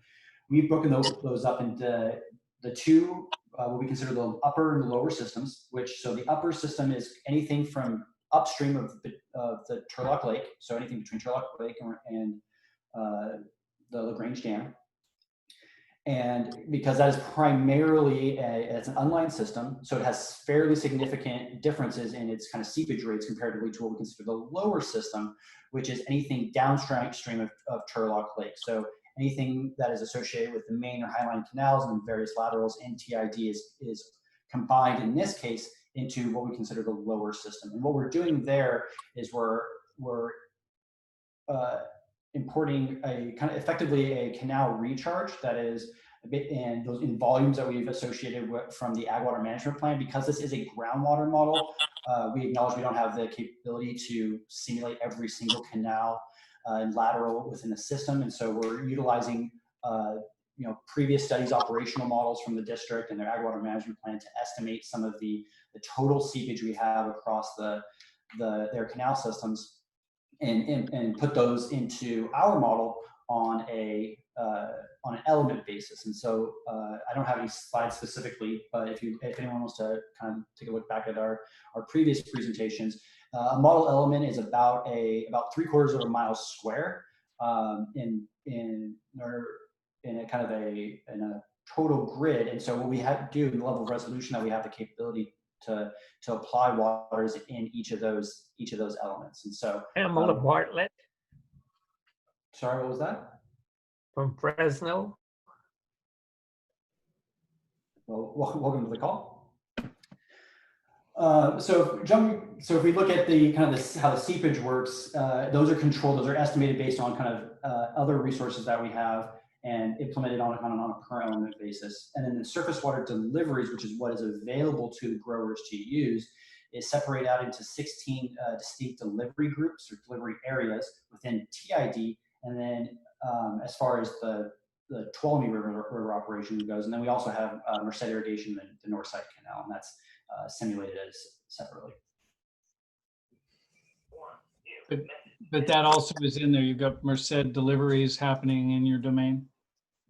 we've broken those up into the two what we consider the upper and the lower systems. So the upper system is anything from upstream of the Turlock Lake, so anything between Turlock Lake and the LaGrange Dam. And because that is primarily it's an unlined system, so it has fairly significant differences in its kind of seepage rates comparatively to what we consider the lower system, which is anything downstream of Turlock Lake. So anything that is associated with the main or highline canals and various laterals in TID is combined in this case into what we consider the lower system. And what we're doing there is we're importing a kind of effectively a canal recharge that is a bit in those in volumes that we've associated with from the Ag Water Management Plan. Because this is a groundwater model, we acknowledge we don't have the capability to simulate every single canal and lateral within the system, and so we're utilizing previous studies, operational models from the district and their Ag Water Management Plan to estimate some of the total seepage we have across their canal systems, and put those into our model on an element basis. And so I don't have any slides specifically, but if anyone wants to kind of take a look back at our previous presentations, a model element is about 3/4 of a mile square in a kind of in a total grid. And so what we have to do, the level of resolution that we have the capability to apply waters in each of those elements. And so Pamela Bartlett sorry, what was that? from Fresno. Well, welcome to the call. So if we look at the kind of how the seepage works, those are controlled, those are estimated based on kind of other resources that we have and implemented on a per element basis. And then the surface water deliveries, which is what is available to growers to use, is separated out into 16 distinct delivery groups or delivery areas within TID. And then as far as the Tuolumne River operation goes, and then we also have Merced Irrigation, the North Side Canal, and that's simulated as separately. But that also is in there. You've got Merced deliveries happening in your domain.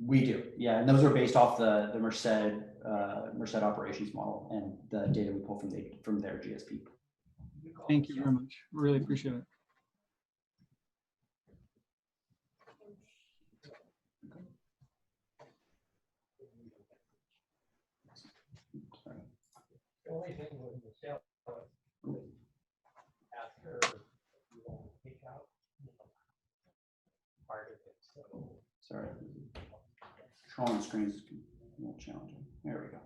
We do, yeah, and those are based off the Merced operations model and the data we pull from their GSP. Thank you very much. Really appreciate it. The only thing with Michelle after you won't pick out part of it. So sorry, controlling screens is a little challenging. There we go.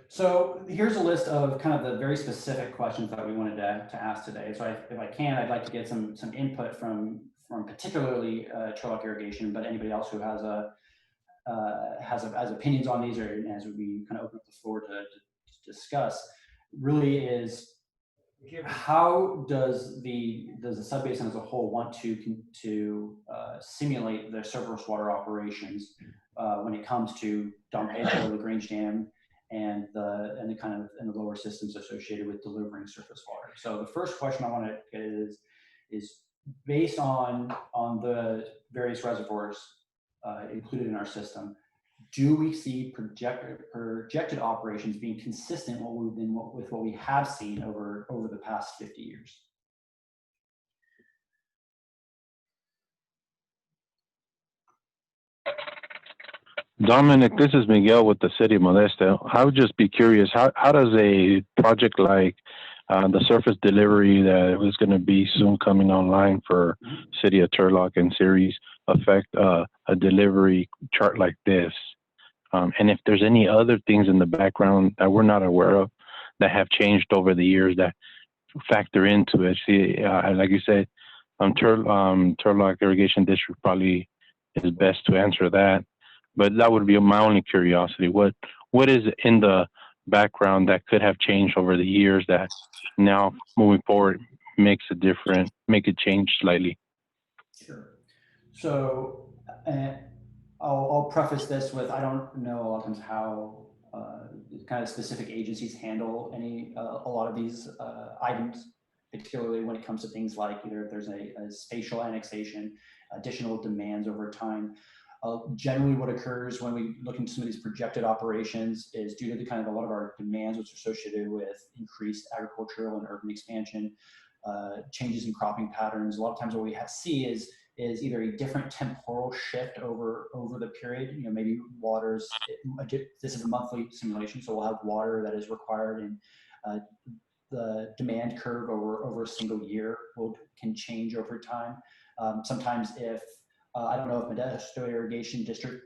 So here's a list of kind of the very specific questions that we wanted to ask today. So if I can, I'd like to get some input from particularly Turlock Irrigation, but anybody else who has opinions on these, or as we kind of open up the floor to discuss, really is how does the subbasin as a whole want to simulate the surface water operations when it comes to Don Pedro, LaGrange Dam, and the lower systems associated with delivering surface water. So the first question I want to get is based on the various reservoirs included in our system, do we see projected operations being consistent with what we have seen over the past 50 years? Dominic, this is Miguel with the City of Modesto. I would just be curious, how does a project like the surface delivery that was going to be soon coming online for City of Turlock and Ceres affect a delivery chart like this? And if there's any other things in the background that we're not aware of that have changed over the years that factor into it. See, like you said, Turlock Irrigation District probably is best to answer that. But that would be my only curiosity. What is in the background that could have changed over the years that now moving forward make it change slightly? Sure. So I'll preface this with, I don't know a lot of times how kind of specific agencies handle a lot of these items, particularly when it comes to things like either if there's a spatial annexation, additional demands over time. Generally what occurs when we look into some of these projected operations is due to the kind of a lot of our demands which are associated with increased agricultural and urban expansion, changes in cropping patterns. A lot of times what we see is either a different temporal shift over the period. You know, maybe waters, this is a monthly simulation, so we'll have water that is required in the demand curve over a single year can change over time. Sometimes if, I don't know if Modesto Irrigation District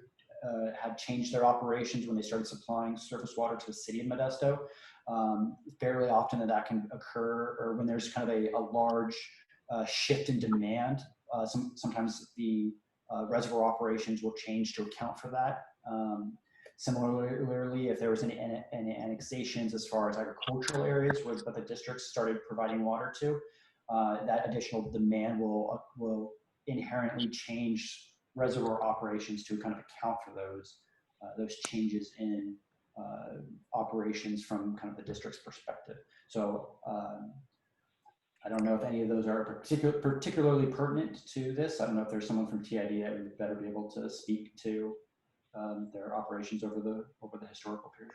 had changed their operations when they started supplying surface water to the city of Modesto. Fairly often that can occur, or when there's kind of a large shift in demand, sometimes the reservoir operations will change to account for that. Similarly, if there was any annexations as far as agricultural areas but the districts started providing water to, that additional demand will inherently change reservoir operations to kind of account for those changes in operations from kind of the district's perspective. So I don't know if any of those are particularly pertinent to this. I don't know if there's someone from TID that would better be able to speak to their operations over the historical period.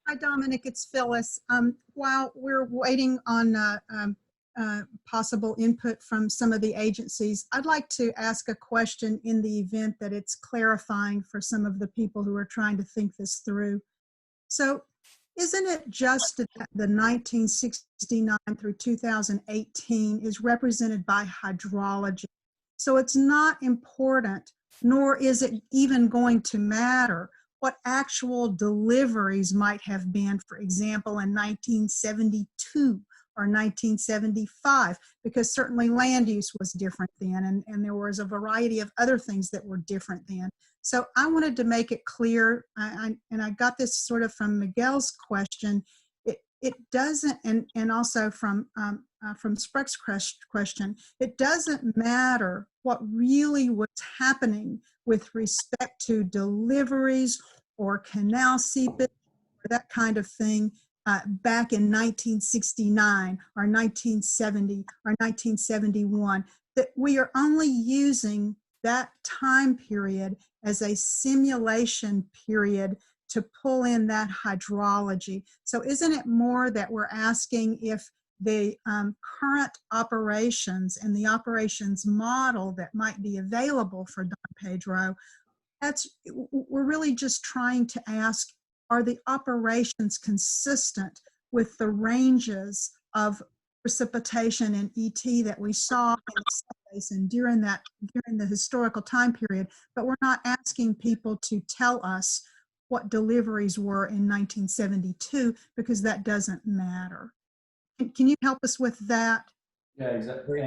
Hi, Dominic, it's Phyllis. While we're waiting on possible input from some of the agencies, I'd like to ask a question in the event that it's clarifying for some of the people who are trying to think this through. So isn't it just that the 1969 through 2018 is represented by hydrology? So it's not important, nor is it even going to matter what actual deliveries might have been, for example, in 1972 or 1975, because certainly land use was different then, and there was a variety of other things that were different then. So I wanted to make it clear, and I got this sort of from Miguel's question, it doesn't, and also from Spreck's question, it doesn't matter what really was happening with respect to deliveries or canal seepage or that kind of thing back in 1969 or 1970 or 1971, that we are only using that time period as a simulation period to pull in that hydrology. So isn't it more that we're asking if the current operations and the operations model that might be available for Don Pedro, we're really just trying to ask, are the operations consistent with the ranges of precipitation and ET that we saw in the Subbasin during the historical time period? But we're not asking people to tell us what deliveries were in 1972, because that doesn't matter. Can you help us with that? Yeah, exactly.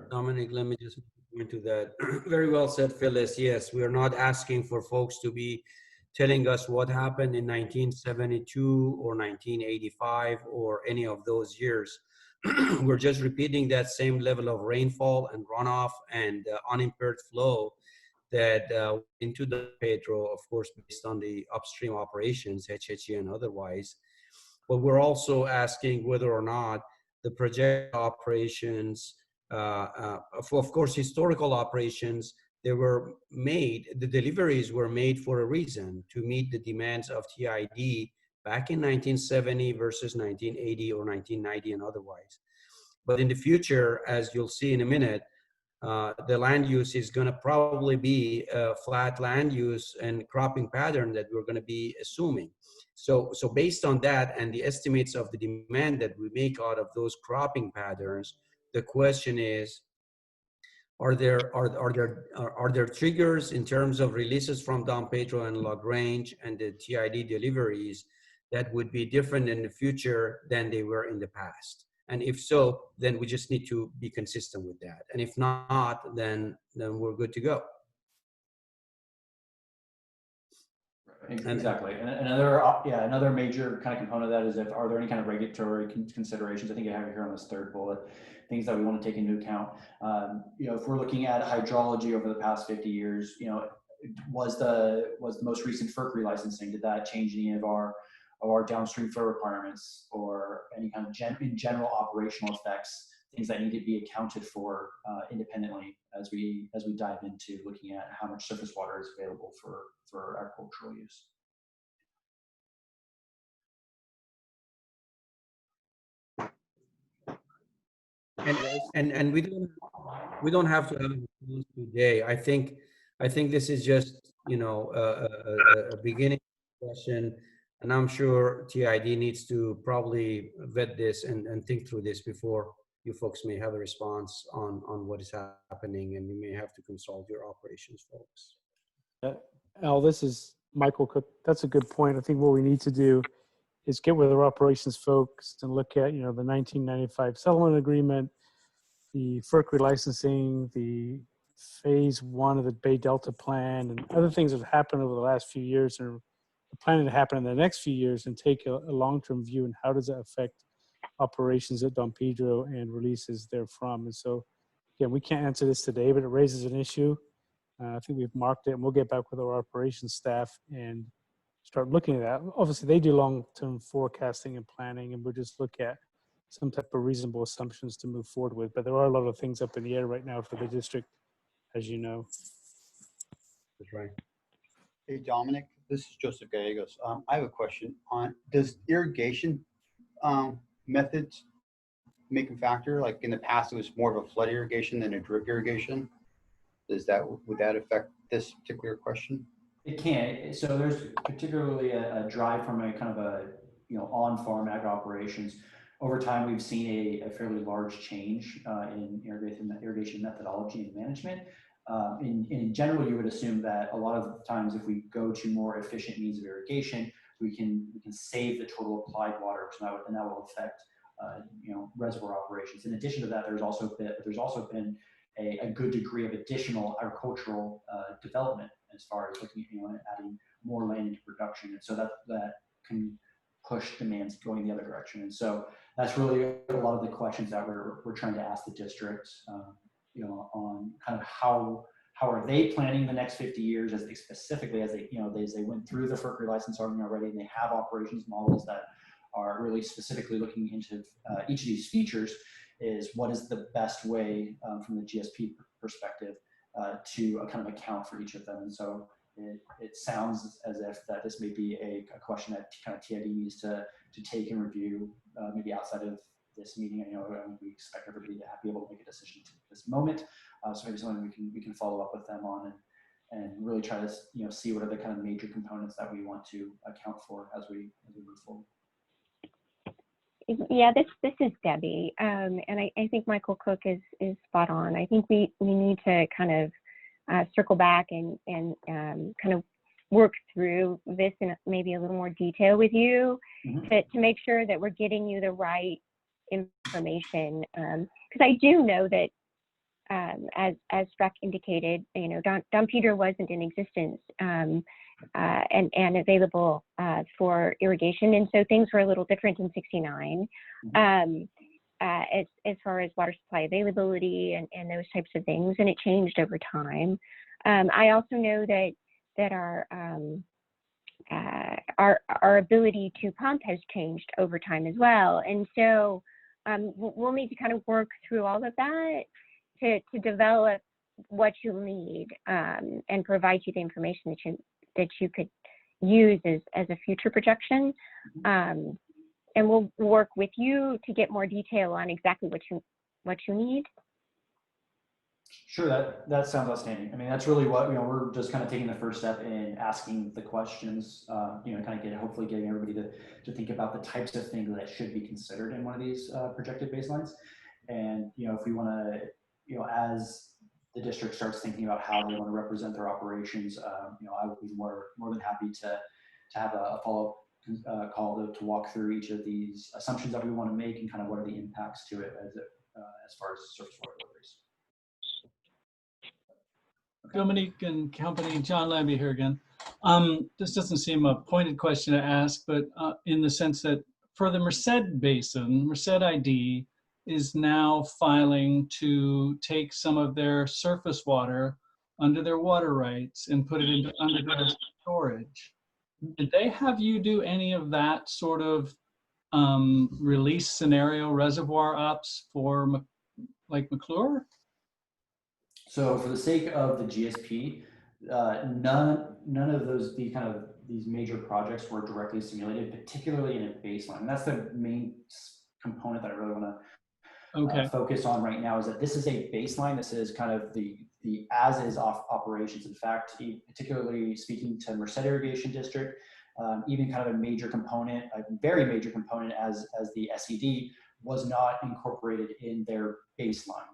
Dominic, let me just go into that. Very well said, Phyllis. Yes, we are not asking for folks to be telling us what happened in 1972 or 1985 or any of those years. We're just repeating that same level of rainfall and runoff and unimpaired flow that into the Pedro, of course, based on the upstream operations, HHE and otherwise. But we're also asking whether or not the project operations, of course, historical operations, they were made, the deliveries were made for a reason, to meet the demands of TID back in 1970 versus 1980 or 1990 and otherwise. But in the future, as you'll see in a minute, the land use is going to probably be a flat land use and cropping pattern that we're going to be assuming. So based on that and the estimates of the demand that we make out of those cropping patterns, the question is, Are there triggers in terms of releases from Don Pedro and LaGrange and the TID deliveries that would be different in the future than they were in the past? And if so, then we just need to be consistent with that. And if not, then we're good to go. Exactly. And another major kind of component of that is are there any kind of regulatory considerations? I think I have it here on this third bullet, things that we want to take into account. If we're looking at hydrology over the past 50 years, was the most recent FERC relicensing, did that change any of our downstream flow requirements or any kind of general operational effects, things that need to be accounted for independently as we dive into looking at how much surface water is available for agricultural use. And we don't have to have a response today. I think this is just a beginning question, and I'm sure TID needs to probably vet this and think through this before you folks may have a response on what is happening, and you may have to consult your operations folks. Al, this is Michael Cook. That's a good point. I think what we need to do is get with our operations folks and look at, the 1995 settlement agreement, the FERC relicensing, the phase 1 of the Bay Delta plan, and other things that have happened over the last few years and are planning to happen in the next few years, and take a long-term view and how does that affect operations at Don Pedro and releases therefrom. And so, again, we can't answer this today, but it raises an issue. I think we've marked it, and we'll get back with our operations staff and start looking at that. Obviously, they do long-term forecasting and planning, and we'll just look at some type of reasonable assumptions to move forward with. But there are a lot of things up in the air right now for the district, as you know. That's right. Hey, Dominic, this is Joseph Gallegos. I have a question on, does irrigation methods make a factor? Like in the past, it was more of a flood irrigation than a drip irrigation. Would that affect this particular question? It can. So there's particularly a drive from a kind of a, on-farm ag operations. Over time, we've seen a fairly large change in irrigation methodology and management. In general, you would assume that a lot of the times, if we go to more efficient means of irrigation, we can save the total applied water, and that will affect reservoir operations. In addition to that, there's also been a good degree of additional agricultural development as far as looking at adding more land into production, and so that can push demands going the other direction. And so that's really a lot of the questions that we're trying to ask the district, on kind of how are they planning the next 50 years as they specifically as they went through the FERC relicensing already, and they have operations models that are really specifically looking into each of these features. Is what is the best way from the GSP perspective to kind of account for each of them. And so it sounds as if that this may be a question that kind of TID needs to take and review maybe outside of this meeting. We expect everybody to be able to make a decision at this moment. So maybe something we can follow up with them on and really try to see what are the kind of major components that we want to account for as we move forward. Yeah, this is Debbie, and I think Michael Cook is spot on. I think we need to kind of circle back and kind of work through this in maybe a little more detail with you to make sure that we're getting you the right information. Because I do know that as Streck indicated, Don Pedro wasn't in existence and available for irrigation, and so things were a little different in '69 as far as water supply availability and those types of things, and it changed over time. I also know that our ability to pump has changed over time as well, and so we'll need to kind of work through all of that to develop what you'll need and provide you the information that you could use as a future projection. And we'll work with you to get more detail on exactly what you need. Sure, that sounds outstanding. I mean, that's really what, we're just kind of taking the first step in asking the questions, kind of hopefully getting everybody to think about the types of things that should be considered in one of these projected baselines. And, if we want to, as the district starts thinking about how they want to represent their operations, I would be more than happy to have a follow-up call to walk through each of these assumptions that we want to make and kind of what are the impacts to it as far as surface water deliveries. Dominique and company, John Lambie here again. This doesn't seem a pointed question to ask, but in the sense that for the Merced Basin, Merced ID is now filing to take some of their surface water under their water rights and put it into underground storage. Did they have you do any of that sort of release scenario reservoir ops for Lake McClure? So for the sake of the GSP, none of these major projects were directly simulated, particularly in a baseline. And that's the main component that I really want to focus on right now, is that this is a baseline. This is kind of the as-is operations. In fact, particularly speaking to Merced Irrigation District, even kind of a major component, a very major component as the SED was not incorporated in their baseline.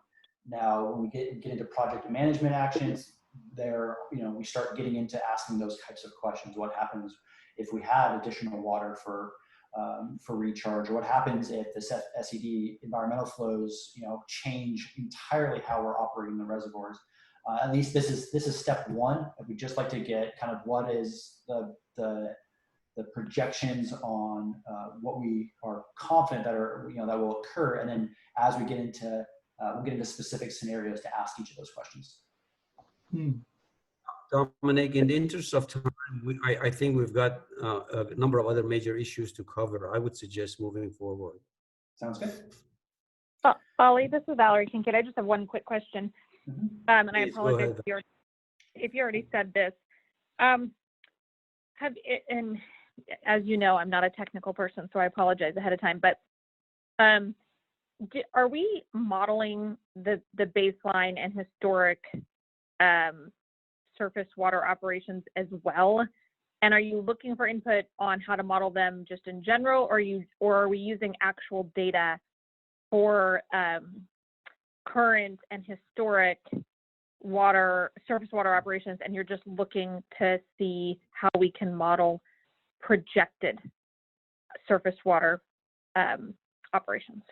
Now, when we get into project management actions, we start getting into asking those types of questions. What happens if we had additional water for recharge, or what happens if the SED environmental flows, change entirely how we're operating the reservoirs? At least this is step one. We'd just like to get kind of what is the projections on what we are confident that will occur, and then as we get into we'll get into specific scenarios to ask each of those questions. Dominic, in the interest of time, I think we've got a number of other major issues to cover. I would suggest moving forward. Sounds good. Ollie, this is Valerie Kincaid. I just have one quick question. And I apologize if you already said this. And as you know, I'm not a technical person, so I apologize ahead of time. But are we modeling the baseline and historic surface water operations as well? And are you looking for input on how to model them just in general, or are we using actual data for current and historic surface water operations, and you're just looking to see how we can model projected surface water operations?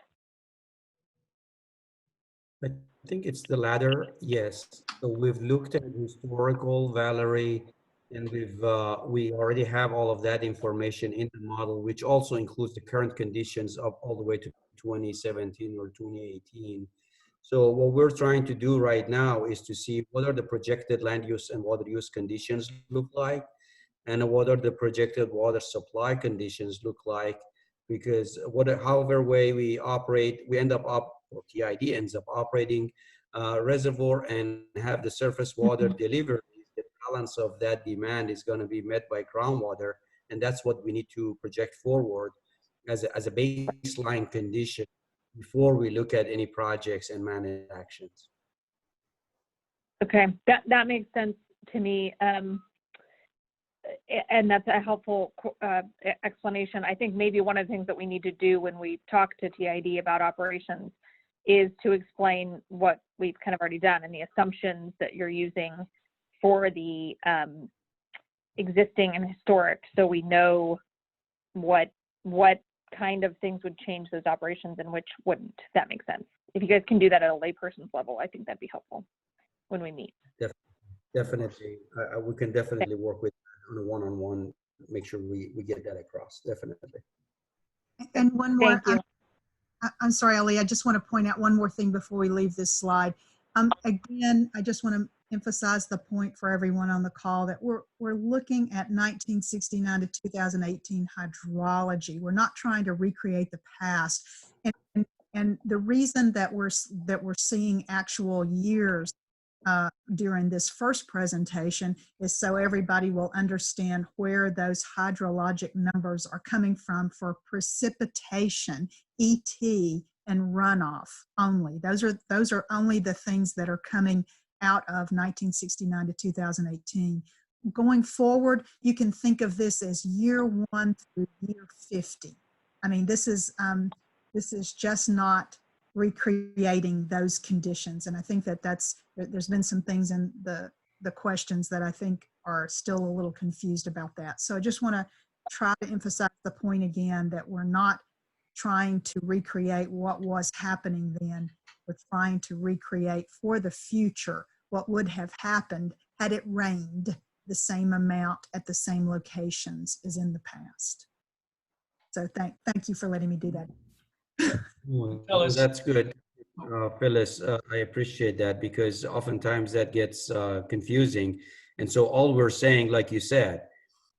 I think it's the latter, yes. So we've looked at historical, Valerie, and we already have all of that information in the model, which also includes the current conditions up all the way to 2017 or 2018. So what we're trying to do right now is to see what are the projected land use and water use conditions look like, and what are the projected water supply conditions look like, because however way we operate, we end up or TID ends up operating reservoir and have the surface water delivery. The balance of that demand is going to be met by groundwater, and that's what we need to project forward as a baseline condition before we look at any projects and manage actions. Okay, that makes sense to me. And that's a helpful explanation. I think maybe one of the things that we need to do when we talk to TID about operations is to explain what we've kind of already done and the assumptions that you're using for the existing and historic, so we know what kind of things would change those operations and which wouldn't, if that makes sense. If you guys can do that at a layperson's level, I think that'd be helpful when we meet. Definitely. We can definitely work with on a one-on-one, make sure we get that across, definitely. And one more, I'm sorry, Ali, I just want to point out one more thing before we leave this slide. Again, I just want to emphasize the point for everyone on the call that we're looking at 1969 to 2018 hydrology. We're not trying to recreate the past. And the reason that we're seeing actual years during this first presentation is so everybody will understand where those hydrologic numbers are coming from for precipitation, ET, and runoff only. Those are only the things that are coming out of 1969 to 2018. Going forward, you can think of this as year 1 through year 50. I mean, this is just not recreating those conditions. And I think that there's been some things in the questions that I think are still a little confused about that. So I just want to try to emphasize the point again that we're not trying to recreate what was happening then. We're trying to recreate for the future what would have happened had it rained the same amount at the same locations as in the past. So thank you for letting me do that. Phyllis. That's good. Phyllis, I appreciate that, because oftentimes that gets confusing. And so all we're saying, like you said,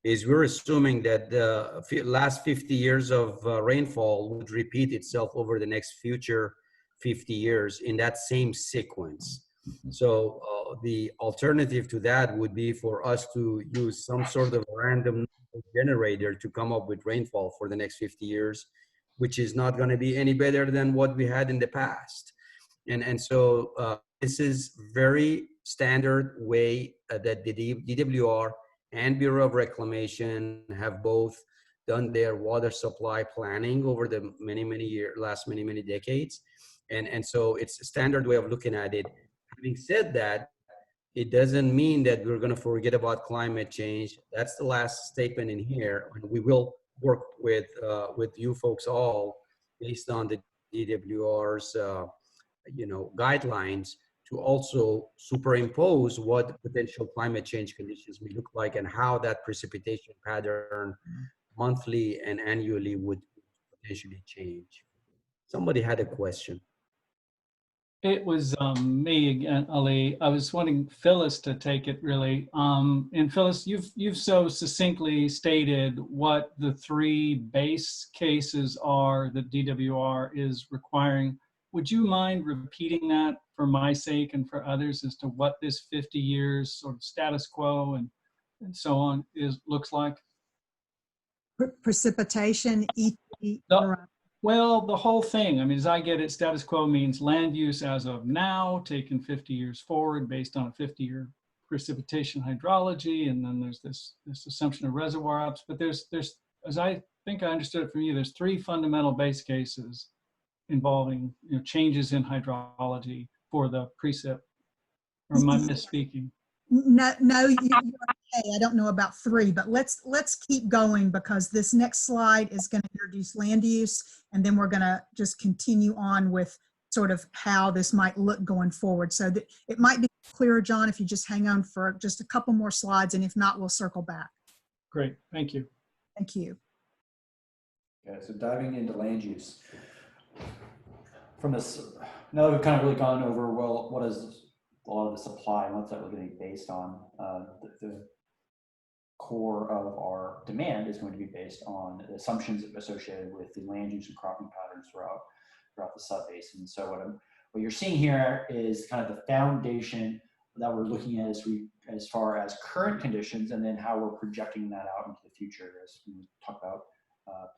is we're assuming that the last 50 years of rainfall would repeat itself over the next future 50 years in that same sequence. So the alternative to that would be for us to use some sort of random generator to come up with rainfall for the next 50 years, which is not going to be any better than what we had in the past. And so this is very standard way that the DWR and Bureau of Reclamation have both done their water supply planning over the last many decades. And so it's a standard way of looking at it. Having said that, it doesn't mean that we're going to forget about climate change. That's the last statement in here. And we will work with you folks all based on the DWR's guidelines to also superimpose what potential climate change conditions may look like and how that precipitation pattern monthly and annually would potentially change. Somebody had a question. It was me again, Ali. I was wanting Phyllis to take it really. And Phyllis, you've so succinctly stated what the three base cases are that DWR is requiring. Would you mind repeating that for my sake and for others as to what this 50 years sort of status quo and so on looks like? Precipitation, well, the whole thing. I mean, as I get it, status quo means land use as of now, taken 50 years forward based on a 50-year precipitation hydrology, and then there's this assumption of reservoir ups. But there's, as I think I understood it from you, there's three fundamental base cases involving changes in hydrology for the precip. Or am I misspeaking? No, you're okay. I don't know about three, but let's keep going, because this next slide is going to introduce land use, and then we're going to just continue on with sort of how this might look going forward. So that it might be clearer, John, if you just hang on for just a couple more slides, and if not, we'll circle back. Great, thank you. Thank you. Okay, so diving into land use. From this, now that we've kind of really gone over, well, what is a lot of the supply and what's that really going to be based on? The core of our demand is going to be based on the assumptions associated with the land use and cropping patterns throughout the subbasin. So what you're seeing here is kind of the foundation that we're looking at as far as current conditions, and then how we're projecting that out into the future as we talk about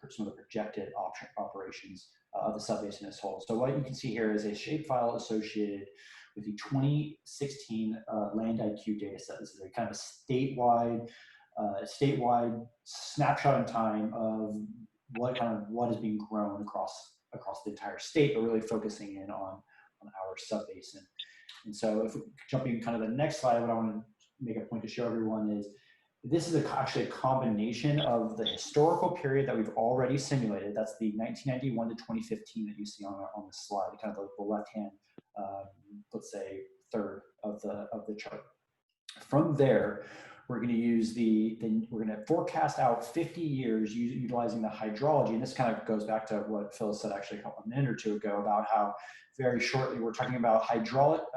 some of the projected operations of the subbasin as a whole. So what you can see here is a shapefile associated with the 2016 Land IQ data set. This is a kind of a statewide snapshot in time of what is being grown across the entire state, but really focusing in on our subbasin. And so if we jumping kind of the next slide, what I want to make a point to show everyone is this is actually a combination of the historical period that we've already simulated. That's the 1991 to 2015 that you see on the slide, kind of the left-hand, let's say, third of the chart. From there, we're going to use we're going to forecast out 50 years utilizing the hydrology. And this kind of goes back to what Phil said actually a minute or two ago about how very shortly we're talking about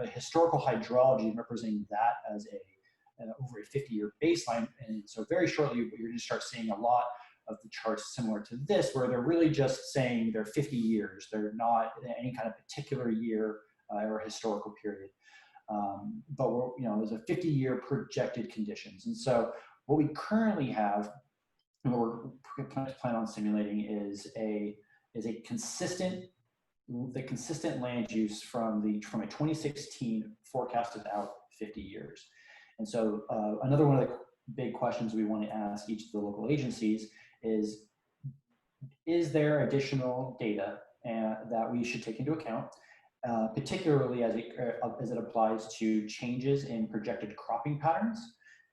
historical hydrology, representing that as over a 50-year baseline. And so very shortly, you're going to start seeing a lot of the charts similar to this, where they're really just saying they're 50 years. They're not any kind of particular year or historical period. But there's a 50-year projected conditions. And so what we currently have, and what we're planning on simulating is a consistent land use from a 2016 forecasted out 50 years. And so another one of the big questions we want to ask each of the local agencies is there additional data and that we should take into account, particularly as it applies to changes in projected cropping patterns.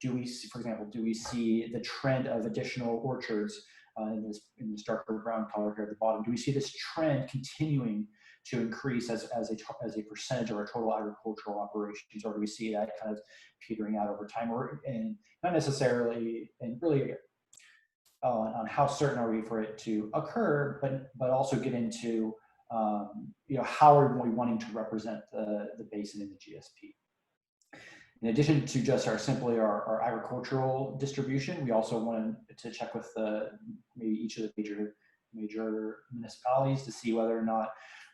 Do we see, for example, do we see the trend of additional orchards in this darker brown color here at the bottom? Do we see this trend continuing to increase as a percentage of our total agricultural operations, or do we see that kind of petering out over time, or and not necessarily, and really on how certain are we for it to occur, but also get into how are we wanting to represent the basin in the GSP. In addition to just our agricultural distribution, we also wanted to check with maybe each of the major municipalities to see whether or not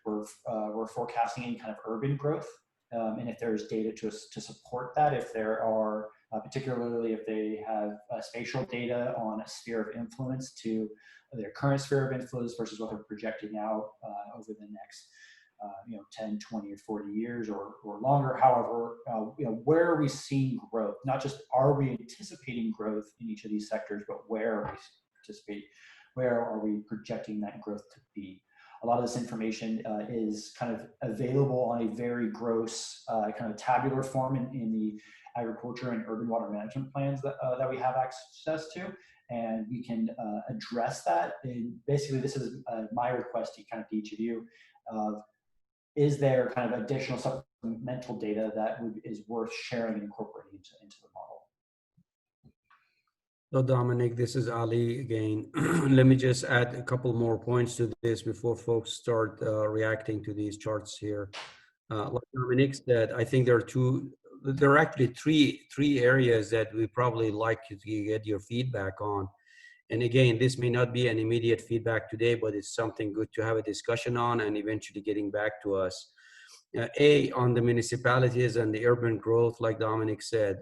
we're forecasting any kind of urban growth, and if there's data to support that. If there are, particularly if they have spatial data on a sphere of influence to their current sphere of influence versus what they're projecting out over the next 10, 20, or 40 years or longer. However, where are we seeing growth? Not just are we anticipating growth in each of these sectors, but where are we projecting that growth to be? A lot of this information is kind of available on a very gross kind of tabular form in the agriculture and urban water management plans that we have access to. And we can address that. And basically, this is my request to kind of each of you. Is there kind of additional supplemental data that is worth sharing and incorporating into the model? So Dominic, this is Ali again. Let me just add a couple more points to this before folks start reacting to these charts here. Like Dominic said, I think there are actually three areas that we probably like to get your feedback on. And again, this may not be an immediate feedback today, but it's something good to have a discussion on and eventually getting back to us. On the municipalities and the urban growth, like Dominic said,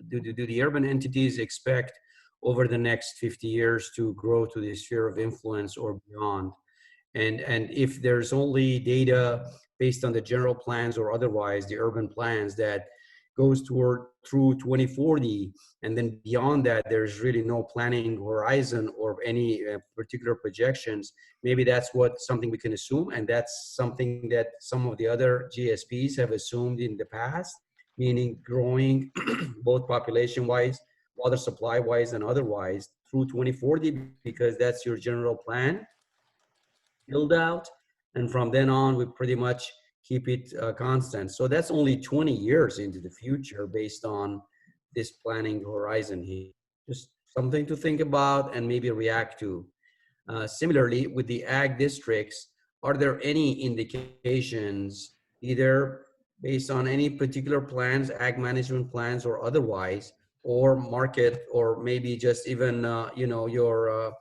do the urban entities expect over the next 50 years to grow to the sphere of influence or beyond? And if there's only data based on the general plans or otherwise, the urban plans that goes through 2040, and then beyond that, there's really no planning horizon or any particular projections, maybe that's something we can assume, and that's something that some of the other GSPs have assumed in the past, meaning growing both population-wise, water supply-wise, and otherwise through 2040, because that's your general plan build out, and from then on, we pretty much keep it constant. So that's only 20 years into the future based on this planning horizon here. Just something to think about and maybe react to. Similarly, with the ag districts, are there any indications, either based on any particular plans, ag management plans or otherwise, or market, or maybe just even your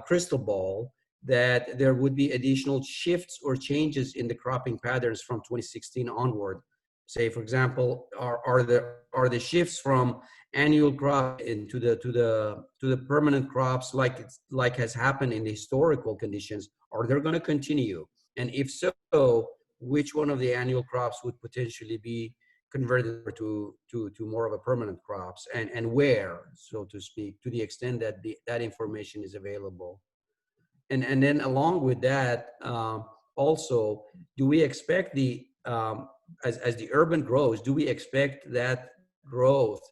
crystal ball, that there would be additional shifts or changes in the cropping patterns from 2016 onward? Say, for example, are the shifts from annual crop into the permanent crops, like has happened in the historical conditions? Are they going to continue? And if so, which one of the annual crops would potentially be converted to more of a permanent crops, and where, so to speak, to the extent that that information is available? And then along with that, also, do we expect as the urban grows, do we expect that growth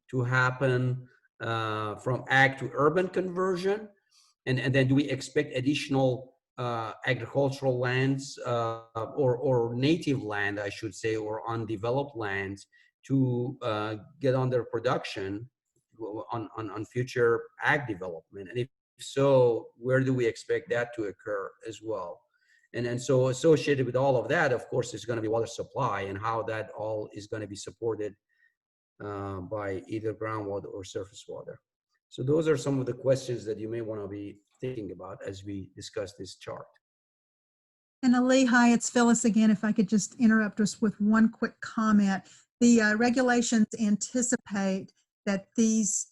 to happen from ag to urban conversion? And then do we expect additional agricultural lands or native land, I should say, or undeveloped lands to get under production on future ag development? And if so, where do we expect that to occur as well? And so associated with all of that, of course, is going to be water supply and how that all is going to be supported by either groundwater or surface water. So those are some of the questions that you may want to be thinking about as we discuss this chart. And Ali, hi, it's Phyllis again. If I could just interrupt us with one quick comment. The regulations anticipate that these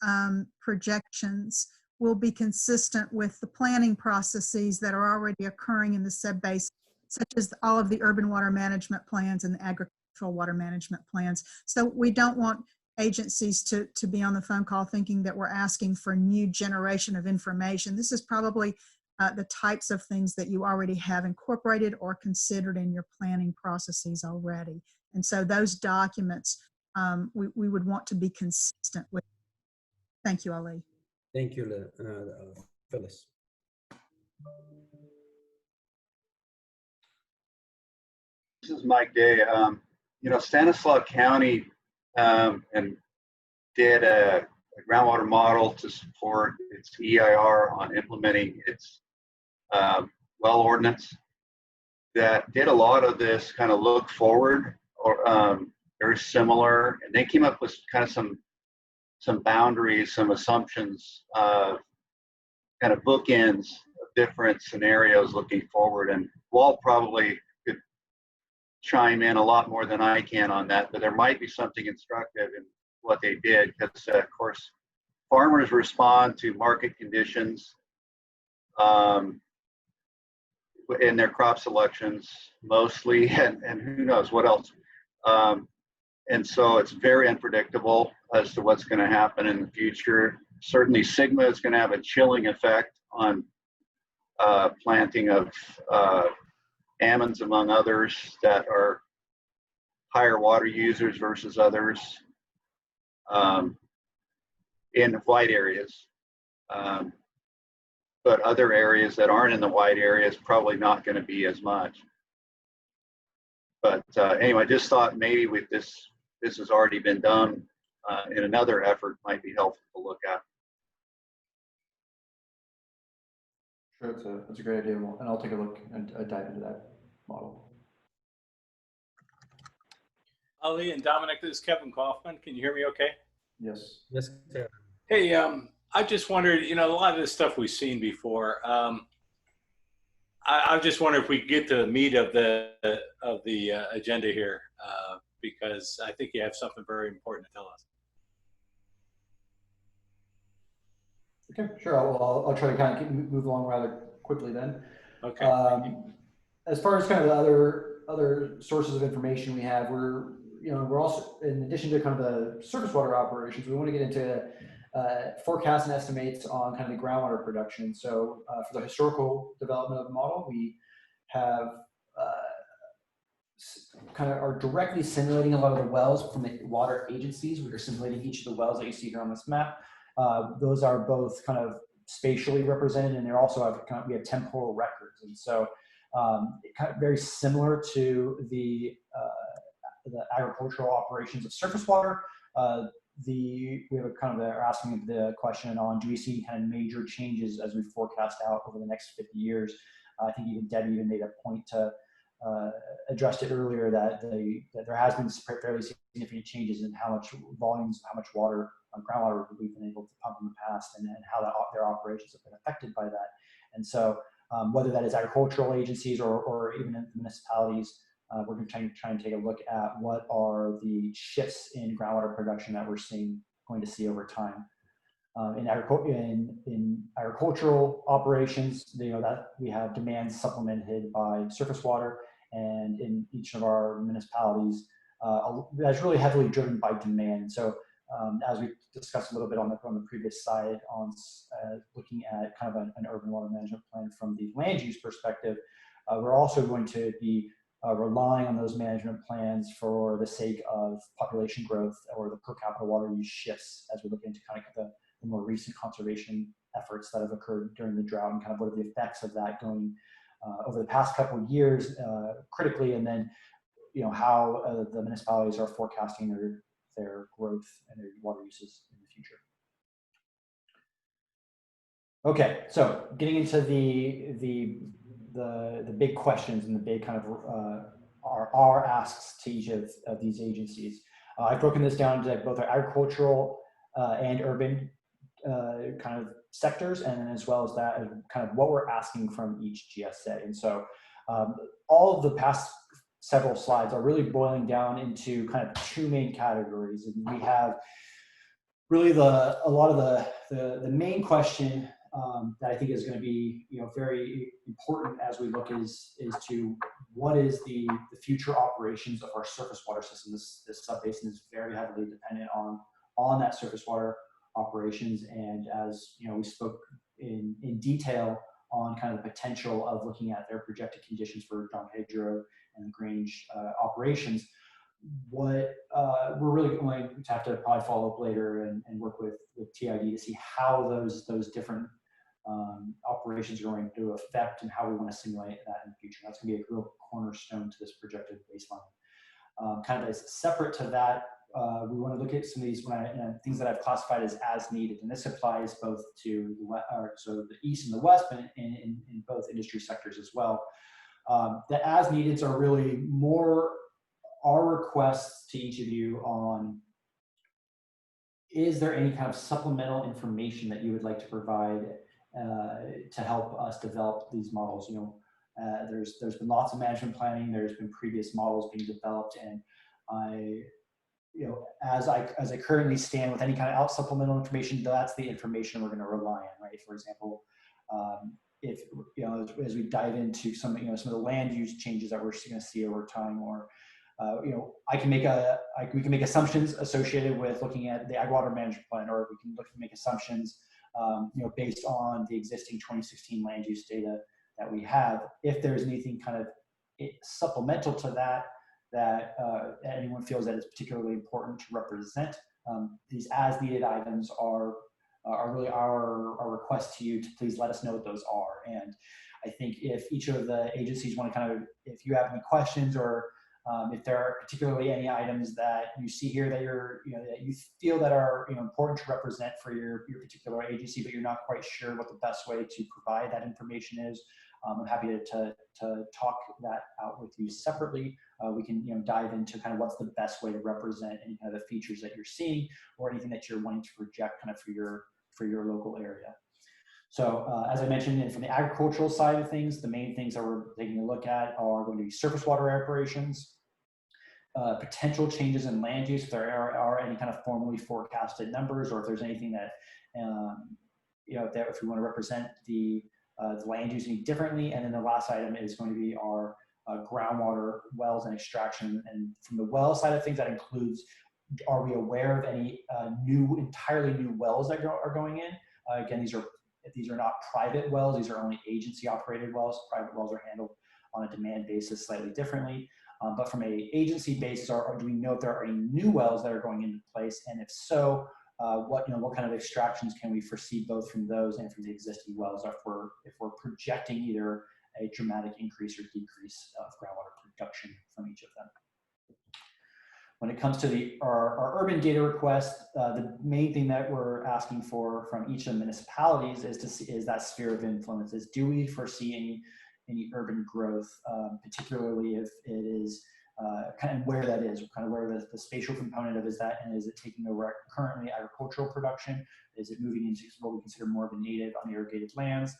projections will be consistent with the planning processes that are already occurring in the subbasin, such as all of the urban water management plans and the agricultural water management plans. So we don't want agencies to be on the phone call thinking that we're asking for a new generation of information. This is probably the types of things that you already have incorporated or considered in your planning processes already. And so those documents, we would want to be consistent with. Thank you, Ali. Thank you, Phyllis. This is Mike Day. You know, Stanislaus County and did a groundwater model to support its EIR on implementing its well ordinance that did a lot of this kind of look forward or very similar, and they came up with kind of some boundaries, some assumptions, kind of bookends of different scenarios looking forward. And Walt probably could chime in a lot more than I can on that, but there might be something instructive in what they did, because of course farmers respond to market conditions in their crop selections mostly, and who knows what else. And so it's very unpredictable as to what's going to happen in the future. Certainly Sigma is going to have a chilling effect on planting of almonds, among others, that are higher water users versus others in white areas. But other areas that aren't in the white area is probably not going to be as much. But anyway, I just thought maybe with this has already been done in another effort might be helpful to look at. Sure, that's a great idea, and I'll take a look and dive into that model. Ali and Dominic, this is Kevin Kaufman. Can you hear me okay? Yes. Yes, Kevin. Hey, I just wondered, you know, a lot of this stuff we've seen before. I just wonder if we could get to the meat of the agenda here, because I think you have something very important to tell us. Okay, sure. I'll try to kind of move along rather quickly then. Okay. As far as kind of the other sources of information we have, we're also, in addition to kind of the surface water operations, we want to get into forecasts and estimates on kind of the groundwater production. So for the historical development of the model, we have kind of are directly simulating a lot of the wells from the water agencies. We are simulating each of the wells that you see here on this map. Those are both kind of spatially represented, and they also have we have temporal records. And so kind of very similar to the agricultural operations of surface water. We have are asking the question on, do we see kind of major changes as we forecast out over the next 50 years? I think even Debbie even made a point to addressed it earlier that there has been fairly significant changes in how much volumes, how much water, groundwater we've been able to pump in the past, and how their operations have been affected by that. And so whether that is agricultural agencies or even municipalities, we're going to try and take a look at what are the shifts in groundwater production that we're going to see over time. In agricultural operations, that we have demand supplemented by surface water, and in each of our municipalities, that's really heavily driven by demand. So as we discussed a little bit on the previous slide on looking at kind of an urban water management plan from the land use perspective, we're also going to be relying on those management plans for the sake of population growth or the per capita water use shifts as we look into kind of the more recent conservation efforts that have occurred during the drought, and kind of what are the effects of that going over the past couple of years critically, and then how the municipalities are forecasting their growth and their water uses in the future. Okay, so getting into the big questions and the big kind of our asks to each of these agencies. I've broken this down to both our agricultural and urban kind of sectors, and then as well as that, kind of what we're asking from each GSA. And so all of the past several slides are really boiling down into kind of two main categories. And we have really a lot of the main question that I think is going to be very important as we look is to what is the future operations of our surface water system. This subbasin is very heavily dependent on that surface water operations, and as we spoke in detail on kind of the potential of looking at their projected conditions for John Hydro and the Grange operations. What we're really going to have to probably follow up later and work with TID to see how those different operations are going to affect and how we want to simulate that in the future. That's going to be a real cornerstone to this projected baseline. Kind of as separate to that, we want to look at some of these things that I've classified as needed, and this applies both to the east and the west, but in both industry sectors as well. The as neededs are really more our requests to each of you on, is there any kind of supplemental information that you would like to provide to help us develop these models? You know, there's been lots of management planning, there's been previous models being developed, and you know, as I currently stand with any kind of supplemental information, that's the information we're going to rely on, right? For example, if you know, as we dive into some of the land use changes that we're going to see over time, or you know, we can make assumptions associated with looking at the ag water management plan, or we can make assumptions, you know, based on the existing 2016 land use data that we have. If there's anything kind of supplemental to that, that anyone feels that is particularly important to represent, these as needed items are really our request to you to please let us know what those are. And I think if each of the agencies want to kind of, if you have any questions, or if there are particularly any items that you see here that that you feel that are important to represent for your particular agency, but you're not quite sure what the best way to provide that information is, I'm happy to talk that out with you separately. We can dive into kind of what's the best way to represent any kind of the features that you're seeing, or anything that you're wanting to project kind of for your local area. So as I mentioned, from the agricultural side of things, the main things that we're taking a look at are going to be surface water operations, potential changes in land use, if there are any kind of formally forecasted numbers, or if there's anything that, if we want to represent the land use any differently. And then the last item is going to be our groundwater wells and extraction. And from the well side of things, that includes, are we aware of any entirely new wells that are going in? Again, these are not private wells. These are only agency operated wells. Private wells are handled on a demand basis slightly differently. But from an agency basis, do we know if there are any new wells that are going into place? And if so, what kind of extractions can we foresee both from those and from the existing wells if we're projecting either a dramatic increase or decrease of groundwater production from each of them? When it comes to our urban data request, the main thing that we're asking for from each of the municipalities is that sphere of influence. Do we foresee any urban growth, particularly if it is kind of where that is, kind of where the spatial component of is that, and is it taking over currently agricultural production? Is it moving into what we consider more of a native unirrigated lands?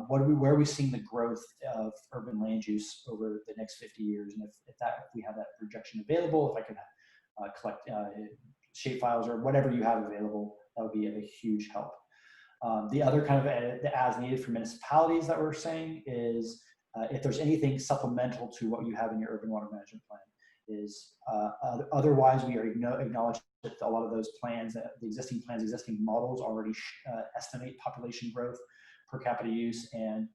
Where are we seeing the growth of urban land use over the next 50 years? And if we have that projection available, if I could collect shape files or whatever you have available, that would be a huge help. The other kind of the as needed for municipalities that we're saying is if there's anything supplemental to what you have in your urban water management plan, is otherwise we already acknowledge that a lot of those plans, the existing models already estimate population growth, per capita use, and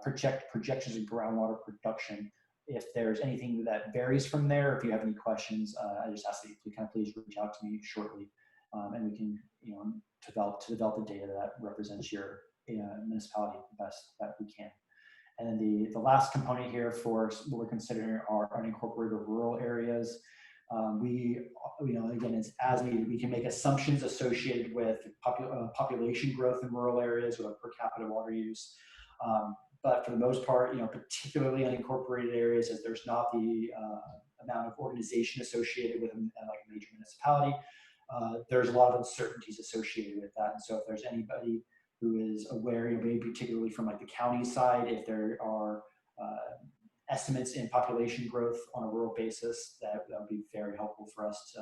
projections of groundwater production. If there's anything that varies from there, if you have any questions, I just ask that you kind of please reach out to me shortly, and we can develop the data that represents your municipality the best that we can. And then the last component here for what we're considering are unincorporated rural areas. Again, it's as needed. We can make assumptions associated with population growth in rural areas or per capita water use. But for the most part, particularly unincorporated areas, as there's not the amount of organization associated with them like a major municipality, there's a lot of uncertainties associated with that. And so if there's anybody who is aware, maybe particularly from like the county side, if there are estimates in population growth on a rural basis, that would be very helpful for us to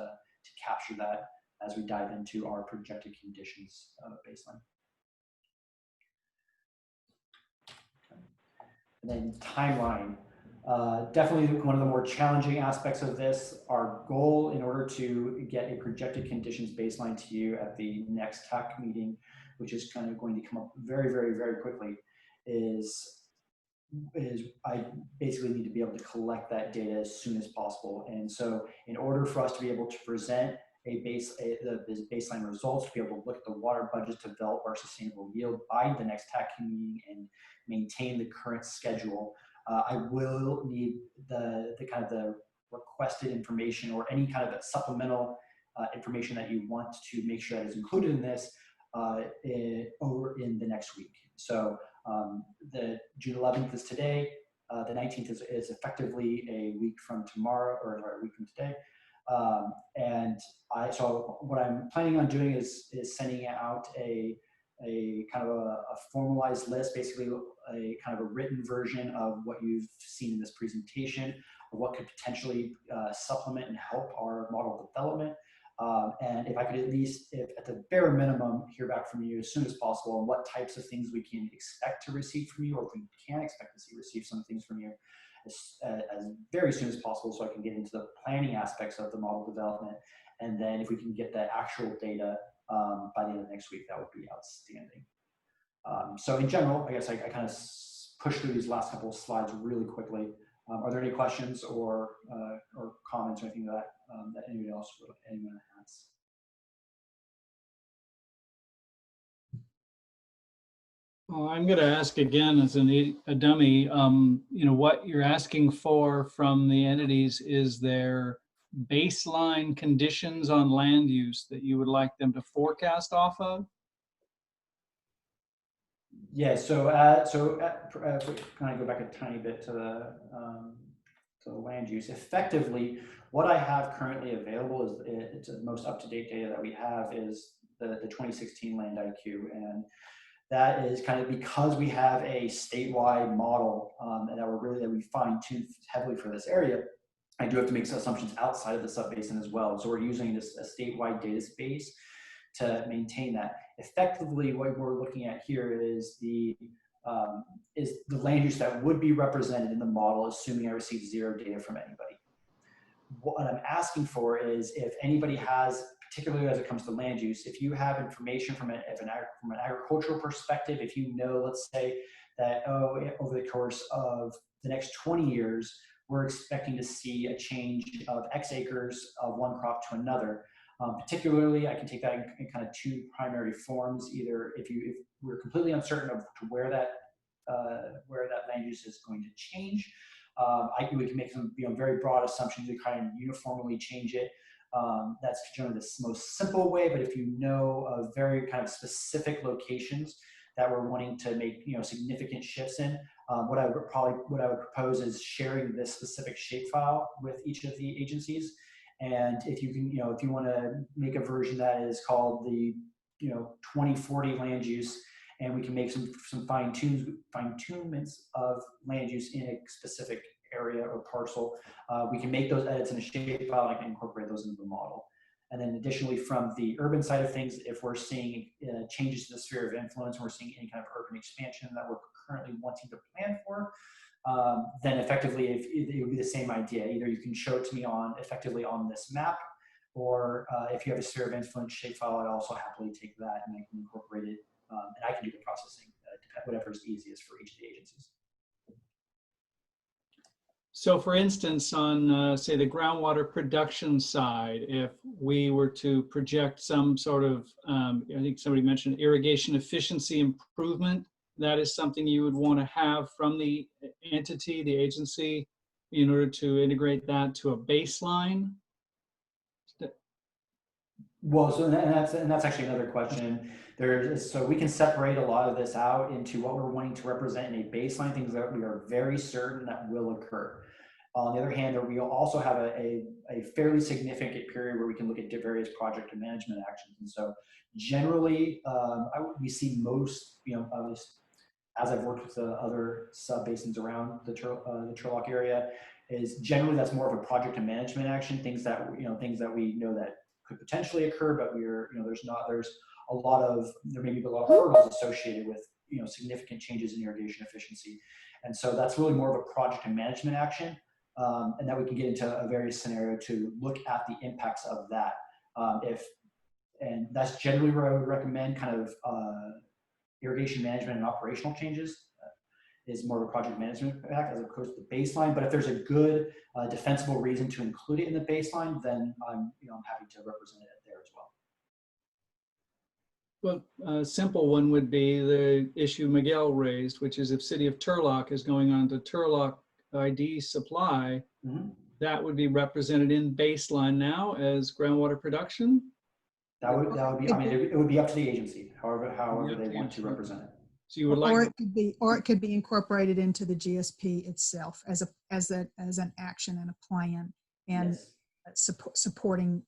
capture that as we dive into our projected conditions baseline. And then timeline. Definitely one of the more challenging aspects of this. Our goal in order to get a projected conditions baseline to you at the next TAC meeting, which is kind of going to come up very, very, very quickly, is I basically need to be able to collect that data as soon as possible. And so in order for us to be able to present the baseline results, to be able to look at the water budget to develop our sustainable yield by the next TAC meeting and maintain the current schedule, I will need the kind of the requested information or any kind of supplemental information that you want to make sure that is included in this over in the next week. So the June 11th is today. The 19th is effectively a week from tomorrow, or a week from today. So what I'm planning on doing is sending out a kind of a formalized list, basically a kind of a written version of what you've seen in this presentation, of what could potentially supplement and help our model development. And if I could at least, if at the bare minimum, hear back from you as soon as possible on what types of things we can expect to receive from you, or if we can expect to receive some things from you as very soon as possible, so I can get into the planning aspects of the model development. And then if we can get the actual data by the end of next week, that would be outstanding. So in general, I guess I kind of pushed through these last couple of slides really quickly. Are there any questions or comments or anything that anyone else has? Well, I'm going to ask again as a dummy, what you're asking for from the entities is their baseline conditions on land use that you would like them to forecast off of? Yeah, so can I go back a tiny bit to the land use? Effectively, what I have currently available is it's the most up-to-date data that we have is the 2016 land IQ, and that is kind of because we have a statewide model and that we fine-tuned heavily for this area. I do have to make some assumptions outside of the subbasin as well. So we're using a statewide data space to maintain that. Effectively, what we're looking at here is the land use that would be represented in the model, assuming I receive zero data from anybody. What I'm asking for is if anybody has, particularly as it comes to land use, if you have information from an agricultural perspective, if you know, let's say that, over the course of the next 20 years, we're expecting to see a change of X acres of one crop to another. Particularly, I can take that in kind of two primary forms. Either if we're completely uncertain of where that land use is going to change, we can make some very broad assumptions to kind of uniformly change it. That's generally the most simple way. But if you know of very kind of specific locations that we're wanting to make significant shifts in, what I would propose is sharing this specific shapefile with each of the agencies. And if you can, if you want to make a version that is called the 2040 land use, and we can make some fine-tunements of land use in a specific area or parcel, we can make those edits in a shapefile and I can incorporate those into the model. And then additionally, from the urban side of things, if we're seeing changes to the sphere of influence, and we're seeing any kind of urban expansion that we're currently wanting to plan for, then effectively it would be the same idea. Either you can show it to me effectively on this map, or if you have a sphere of influence shapefile, I'd also happily take that and I can incorporate it, and I can do the processing, whatever is easiest for each of the agencies. So for instance, on say the groundwater production side, if we were to project some sort of, I think somebody mentioned irrigation efficiency improvement, that is something you would want to have from the entity, the agency, in order to integrate that to a baseline? Well, so and that's actually another question. So we can separate a lot of this out into what we're wanting to represent in a baseline, things that we are very certain that will occur. On the other hand, we also have a fairly significant period where we can look at various project and management actions. And so generally, we see most, as I've worked with the other sub-basins around the Turlock area, is generally that's more of a project and management action, things that we know that could potentially occur, but there may be a lot of hurdles associated with significant changes in irrigation efficiency. And so that's really more of a project and management action, and that we can get into a various scenario to look at the impacts of that. And that's generally where I would recommend kind of irrigation management and operational changes. is more of a project management impact as opposed to the baseline. But if there's a good defensible reason to include it in the baseline, then I'm happy to represent it there as well. Well, a simple one would be the issue Miguel raised, which is if City of Turlock is going on to Turlock ID supply, that would be represented in baseline now as groundwater production. That would be. I mean, it would be up to the agency, however they want to represent it. So you would like, or it could be incorporated into the GSP itself as an action and a plan, and yes, supporting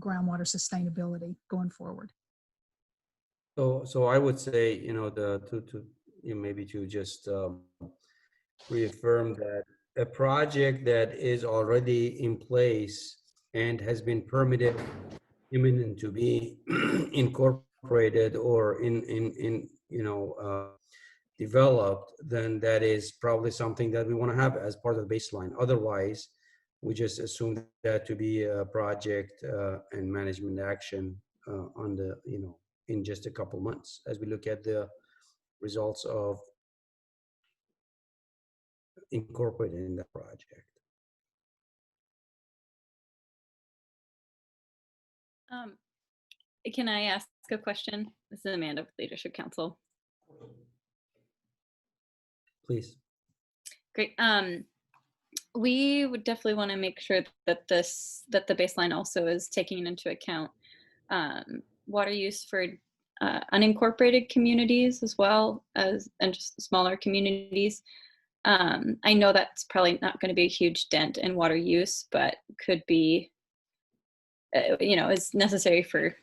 groundwater sustainability going forward. So I would say, maybe to just reaffirm that a project that is already in place and has been permitted, imminent to be incorporated or developed, then that is probably something that we want to have as part of the baseline. Otherwise, we just assume that to be a project and management action on the, in just a couple months as we look at the results of incorporating the project. Can I ask a question? This is Amanda with Leadership Council. Please. Great. We would definitely want to make sure that the baseline also is taking into account water use for unincorporated communities as well as and just smaller communities. I know that's probably not going to be a huge dent in water use, but could be, is necessary for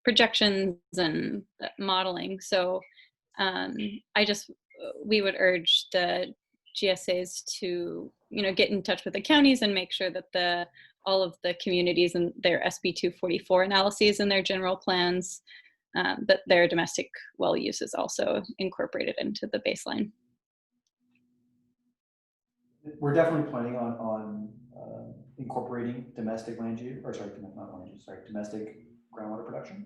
projections and modeling. So we would urge the GSAs to, get in touch with the counties and make sure that all of the communities and their SB 244 analyses and their general plans, that their domestic well use is also incorporated into the baseline. We're definitely planning on incorporating domestic land use, domestic groundwater production.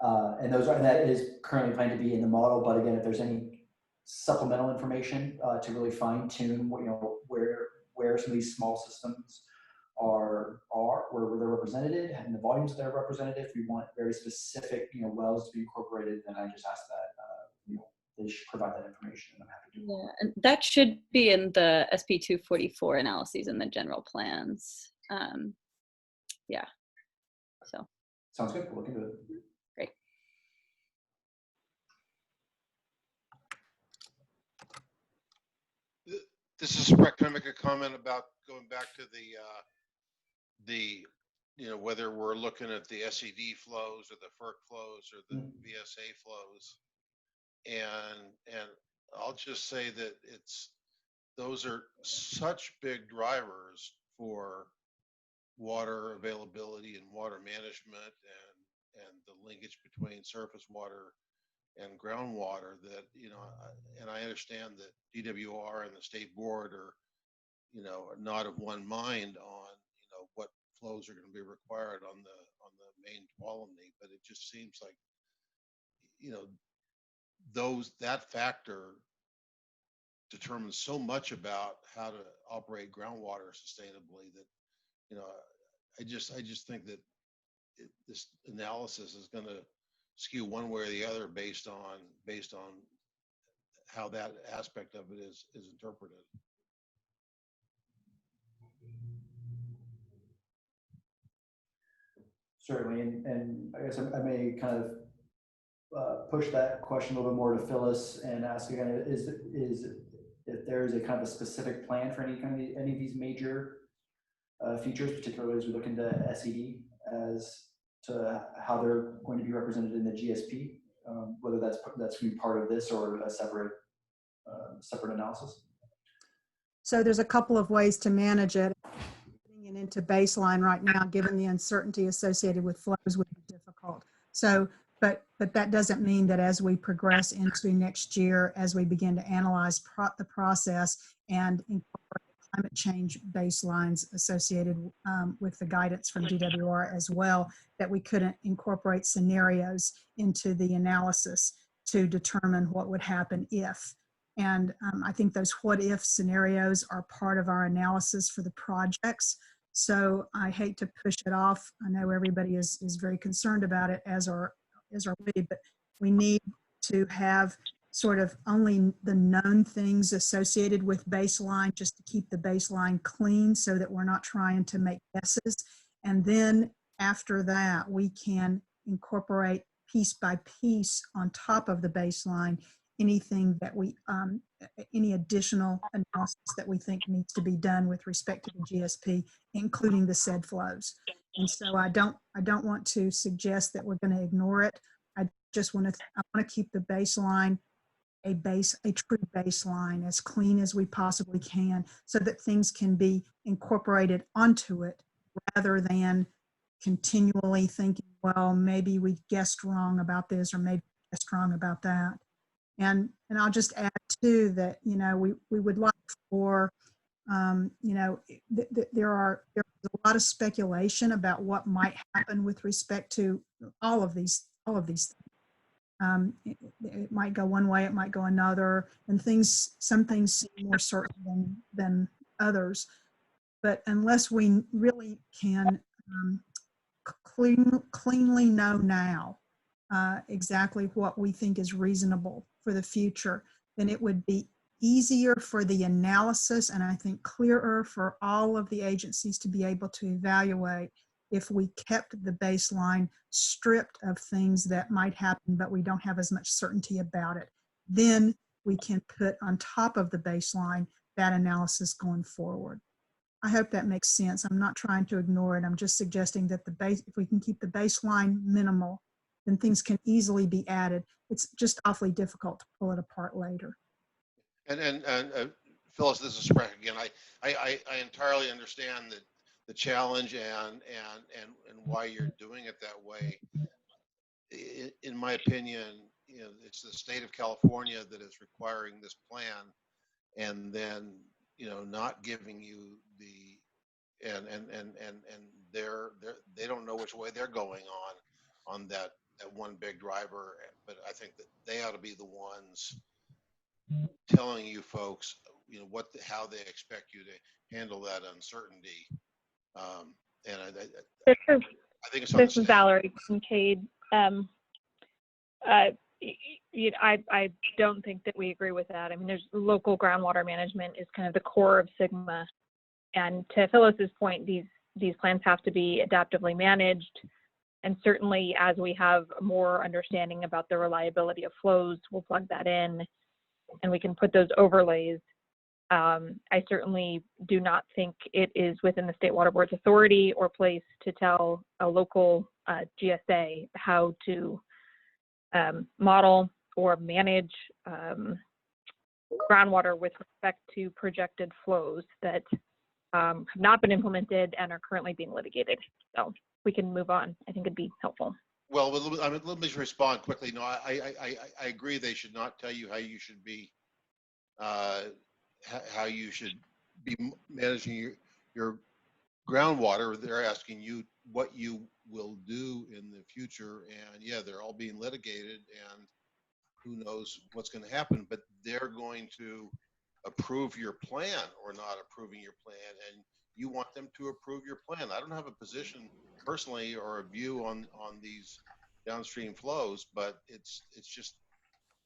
And that is currently planned to be in the model. But again, if there's any supplemental information to really fine tune, where some of these small systems are where they're represented and the volumes that they're represented, if we want very specific, wells to be incorporated, then I just ask that, they should provide that information, and I'm happy to do Yeah, and that should be in the SB 244 analyses and the general plans. Yeah. So. Sounds good. We'll look into it. Great. This is Spreck. Can I make a comment about going back to whether we're looking at the SED flows or the FERC flows or the VSA flows, and I'll just say that those are such big drivers for water availability and water management and the linkage between surface water and groundwater that, and I understand that DWR and the state board are, not of one mind on, what flows are going to be required on the main Tuolumne, but it just seems like, that factor determines so much about how to operate groundwater sustainably that, I just think that this analysis is going to skew one way or the other based on how that aspect of it is interpreted. Certainly, and I guess I may kind of push that question a little bit more to Phyllis and ask again: is if there is a kind of a specific plan for any of these major features, particularly as we look into SED, as to how they're going to be represented in the GSP, whether that's going to be part of this or a separate analysis. So there's a couple of ways to manage it. Putting it into baseline right now, given the uncertainty associated with flows, would be difficult. So, but that doesn't mean that as we progress into next year, as we begin to analyze the process and incorporate climate change baselines associated with the guidance from DWR as well, that we couldn't incorporate scenarios into the analysis to determine what would happen if And I think those what if scenarios are part of our analysis for the projects. So I hate to push it off. I know everybody is very concerned about it, as are we, but we need to have sort of only the known things associated with baseline, just to keep the baseline clean so that we're not trying to make guesses. And then after that, we can incorporate piece by piece on top of the baseline anything that we, any additional analysis that we think needs to be done with respect to the GSP, including the said flows. And so I don't want to suggest that we're going to ignore it. I just want to keep the baseline a true baseline, as clean as we possibly can, so that things can be incorporated onto it, rather than continually thinking, well, maybe we guessed wrong about this, or maybe we guessed wrong about that. And I'll just add too that, you know, we would like for, you know, there's a lot of speculation about what might happen with respect to all of these things. It might go one way, it might go another, and some things seem more certain than others. But unless we really can cleanly know now exactly what we think is reasonable for the future, then it would be easier for the analysis, and I think clearer for all of the agencies to be able to evaluate if we kept the baseline stripped of things that might happen, but we don't have as much certainty about it. Then we can put on top of the baseline that analysis going forward. I hope that makes sense. I'm not trying to ignore it. I'm just suggesting that if we can keep the baseline minimal, then things can easily be added. It's just awfully difficult to pull it apart later. And Phyllis, this is Spreck again. I entirely understand that the challenge and why you're doing it that way. In my opinion, you know, it's the state of California that is requiring this plan, and then, you know, not giving you the and they don't know which way they're going on that one big driver. But I think that they ought to be the ones telling you folks, you know, how they expect you to handle that uncertainty. And I think it's on this is Valerie Kincaid. I don't think that we agree with that. I mean, there's local groundwater management is kind of the core of SGMA. And to Phyllis's point, these plans have to be adaptively managed. And certainly as we have more understanding about the reliability of flows, we'll plug that in and we can put those overlays. I certainly do not think it is within the State Water Board's authority or place to tell a local GSA how to model or manage groundwater with respect to projected flows that have not been implemented and are currently being litigated. So we can move on. I think it'd be helpful. Well, let me respond quickly. No, I agree. They should not tell you how you should be managing your groundwater. They're asking you what you will do in the future, and yeah, they're all being litigated, and who knows what's going to happen. But they're going to approve your plan or not approving your plan, and you want them to approve your plan. I don't have a position personally or a view on these downstream flows, but it's just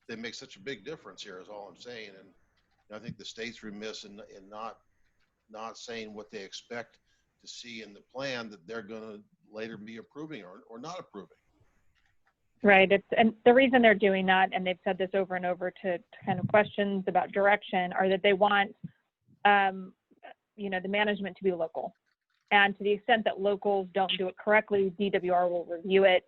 they make such a big difference here is all I'm saying. And I think the state's remiss in not saying what they expect to see in the plan that they're going to later be approving or not approving. Right. And the reason they're doing that, and they've said this over and over to kind of questions about direction, are that they want, you know, the management to be local. And to the extent that locals don't do it correctly, DWR will review it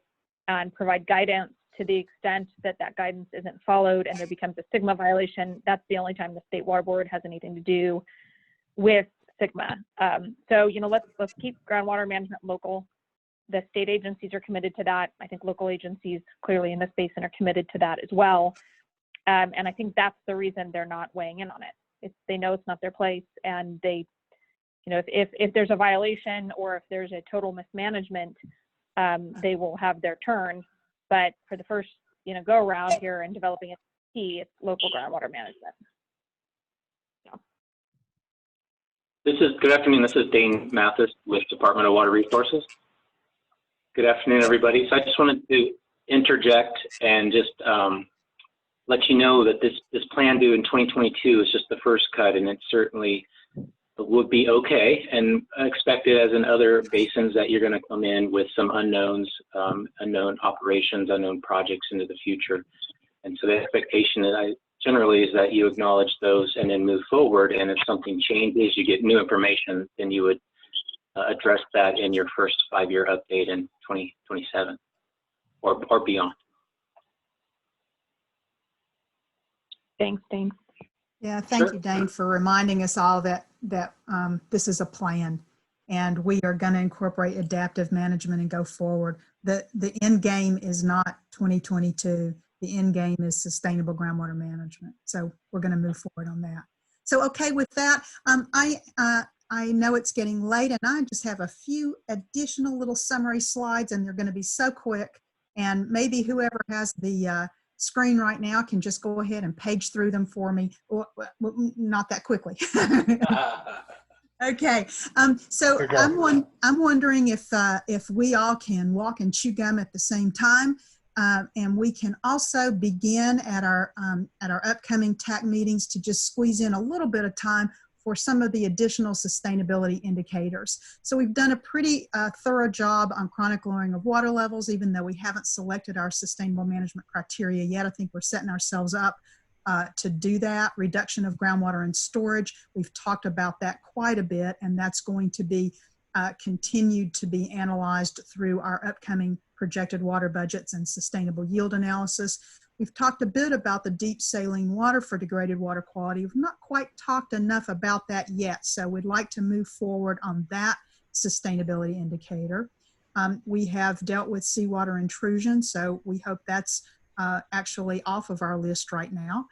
and provide guidance. To the extent that that guidance isn't followed and there becomes a SGMA violation, that's the only time the State Water Board has anything to do with SGMA. So, you know, let's keep groundwater management local. The state agencies are committed to that. I think local agencies clearly in this basin are committed to that as well. And I think that's the reason they're not weighing in on it. They know it's not their place, and they, you know, if there's a violation or if there's a total mismanagement, they will have their turn. But for the first, you know, go around here and developing a T, it's local groundwater management. Good afternoon. This is Dane Mathis with Department of Water Resources. Good afternoon, everybody. So I just wanted to interject and just let you know that this plan due in 2022 is just the first cut, and it certainly would be okay and expected, as in other basins, that you're going to come in with some unknowns, unknown operations, unknown projects into the future. And so the expectation that generally is that you acknowledge those and then move forward. And if something changes, you get new information, then you would address that in your first 5-year update in 2027 or beyond. Thanks, Dane. Yeah, thank you, Dane, for reminding us all that this is a plan, and we are going to incorporate adaptive management and go forward. The end game is not 2022. The end game is sustainable groundwater management. So we're going to move forward on that. So, okay, with that, I know it's getting late, and I just have a few additional little summary slides, and they're going to be so quick. And maybe whoever has the screen right now can just go ahead and page through them for me. Well, not that quickly. Okay, so I'm wondering if we all can walk and chew gum at the same time, and we can also begin at our upcoming TAC meetings to just squeeze in a little bit of time for some of the additional sustainability indicators. So we've done a pretty thorough job on chronic lowering of water levels, even though we haven't selected our sustainable management criteria yet. I think we're setting ourselves up to do that. Reduction of groundwater and storage, we've talked about that quite a bit, and that's going to be continued to be analyzed through our upcoming projected water budgets and sustainable yield analysis. We've talked a bit about the deep saline water for degraded water quality. We've not quite talked enough about that yet, so we'd like to move forward on that sustainability indicator. We have dealt with seawater intrusion, so we hope that's actually off of our list right now.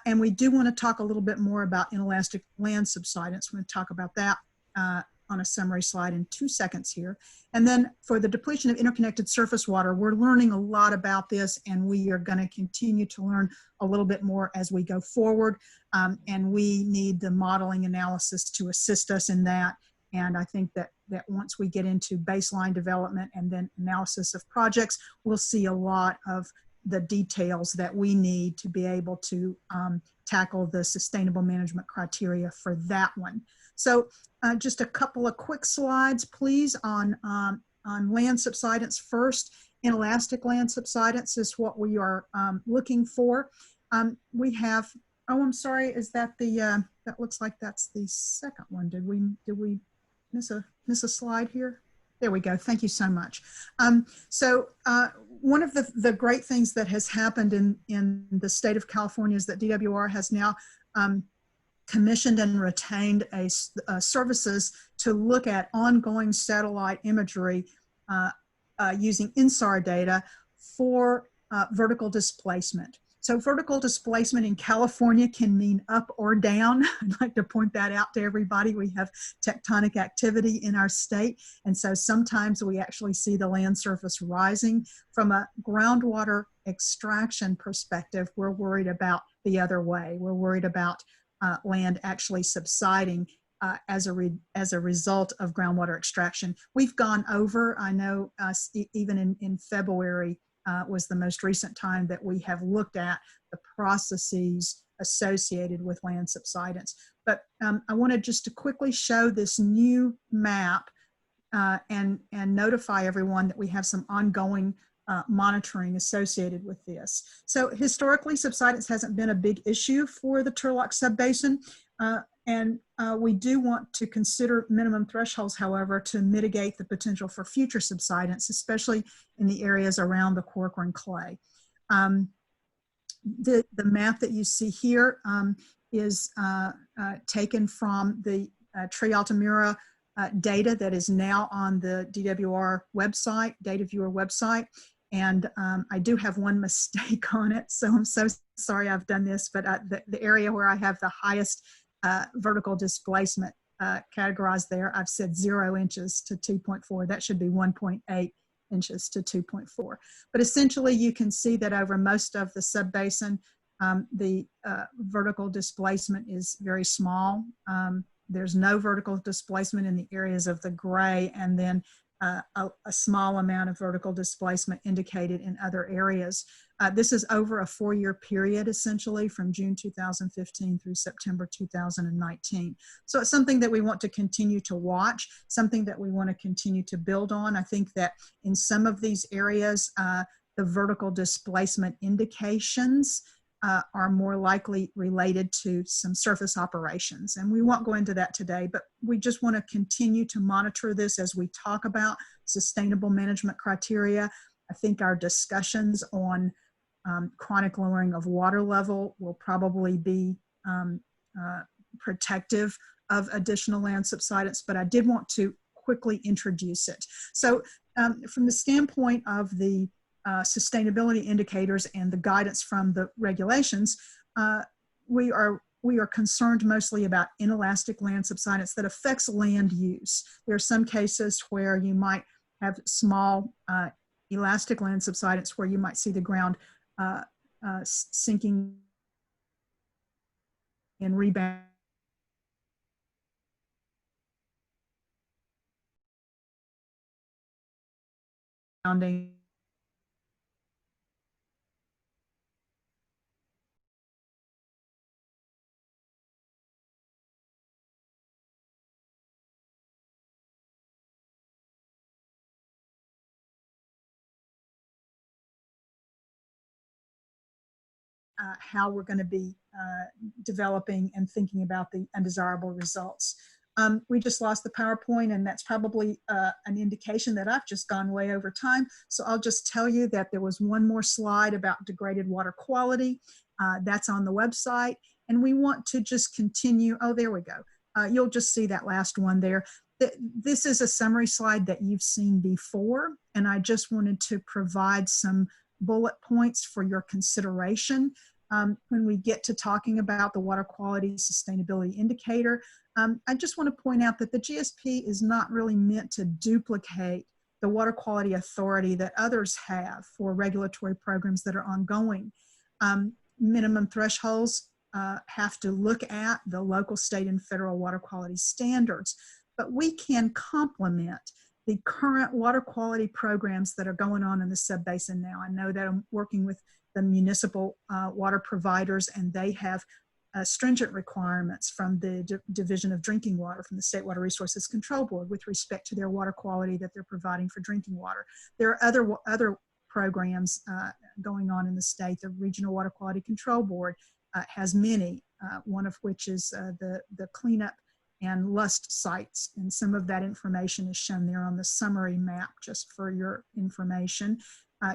And we do want to talk a little bit more about inelastic land subsidence. We're going to talk about that on a summary slide in 2 seconds here. And then for the depletion of interconnected surface water, we're learning a lot about this, and we are going to continue to learn a little bit more as we go forward. And we need the modeling analysis to assist us in that. And I think that once we get into baseline development and then analysis of projects, we'll see a lot of the details that we need to be able to tackle the sustainable management criteria for that one. So just a couple of quick slides, please, on land subsidence first. Inelastic land subsidence is what we are looking for. We have, oh, I'm sorry, is that the, that looks like that's the second one. Did we miss a slide here? There we go. Thank you so much. One of the great things that has happened in the state of California is that DWR has now commissioned and retained services to look at ongoing satellite imagery using INSAR data for vertical displacement. So vertical displacement in California can mean up or down. I'd like to point that out to everybody. We have tectonic activity in our state, and so sometimes we actually see the land surface rising. From a groundwater extraction perspective, we're worried about the other way. We're worried about land actually subsiding as a result of groundwater extraction. We've gone over, I know even in February, was the most recent time that we have looked at the processes associated with land subsidence. But I wanted just to quickly show this new map and notify everyone that we have some ongoing monitoring associated with this. So historically, subsidence hasn't been a big issue for the Turlock Subbasin. And we do want to consider minimum thresholds, however, to mitigate the potential for future subsidence, especially in the areas around the Corcoran clay. The map that you see here is taken from the Tree Altamira data that is now on the DWR website, Data Viewer website. And I do have one mistake on it, so I'm so sorry I've done this, but the area where I have the highest vertical displacement categorized there, I've said 0 inches to 2.4. That should be 1.8 inches to 2.4. But essentially, you can see that over most of the subbasin, the vertical displacement is very small. There's no vertical displacement in the areas of the gray, and then a small amount of vertical displacement indicated in other areas. This is over a 4-year period, essentially, from June 2015 through September 2019. So it's something that we want to continue to watch, something that we want to continue to build on. I think that in some of these areas, the vertical displacement indications are more likely related to some surface operations. And we won't go into that today, but we just want to continue to monitor this as we talk about sustainable management criteria. I think our discussions on chronic lowering of water level will probably be protective of additional land subsidence, but I did want to quickly introduce it. So from the standpoint of the sustainability indicators and the guidance from the regulations, we are concerned mostly about inelastic land subsidence that affects land use. There are some cases where you might have small elastic land subsidence where you might see the ground sinking and rebounding. How we're going to be developing and thinking about the undesirable results. We just lost the PowerPoint, and that's probably an indication that I've just gone way over time. So I'll just tell you that there was one more slide about degraded water quality. That's on the website. And we want to just continue. Oh, there we go. You'll just see that last one there. This is a summary slide that you've seen before, and I just wanted to provide some bullet points for your consideration. When we get to talking about the water quality sustainability indicator, I just want to point out that the GSP is not really meant to duplicate the water quality authority that others have for regulatory programs that are ongoing. Minimum thresholds have to look at the local, state, and federal water quality standards, but we can complement the current water quality programs that are going on in the subbasin now. I know that I'm working with the municipal water providers, and they have stringent requirements from the Division of Drinking Water from the State Water Resources Control Board with respect to their water quality that they're providing for drinking water. There are other programs going on in the state. The Regional Water Quality Control Board has many, one of which is the cleanup and lust sites, and some of that information is shown there on the summary map just for your information.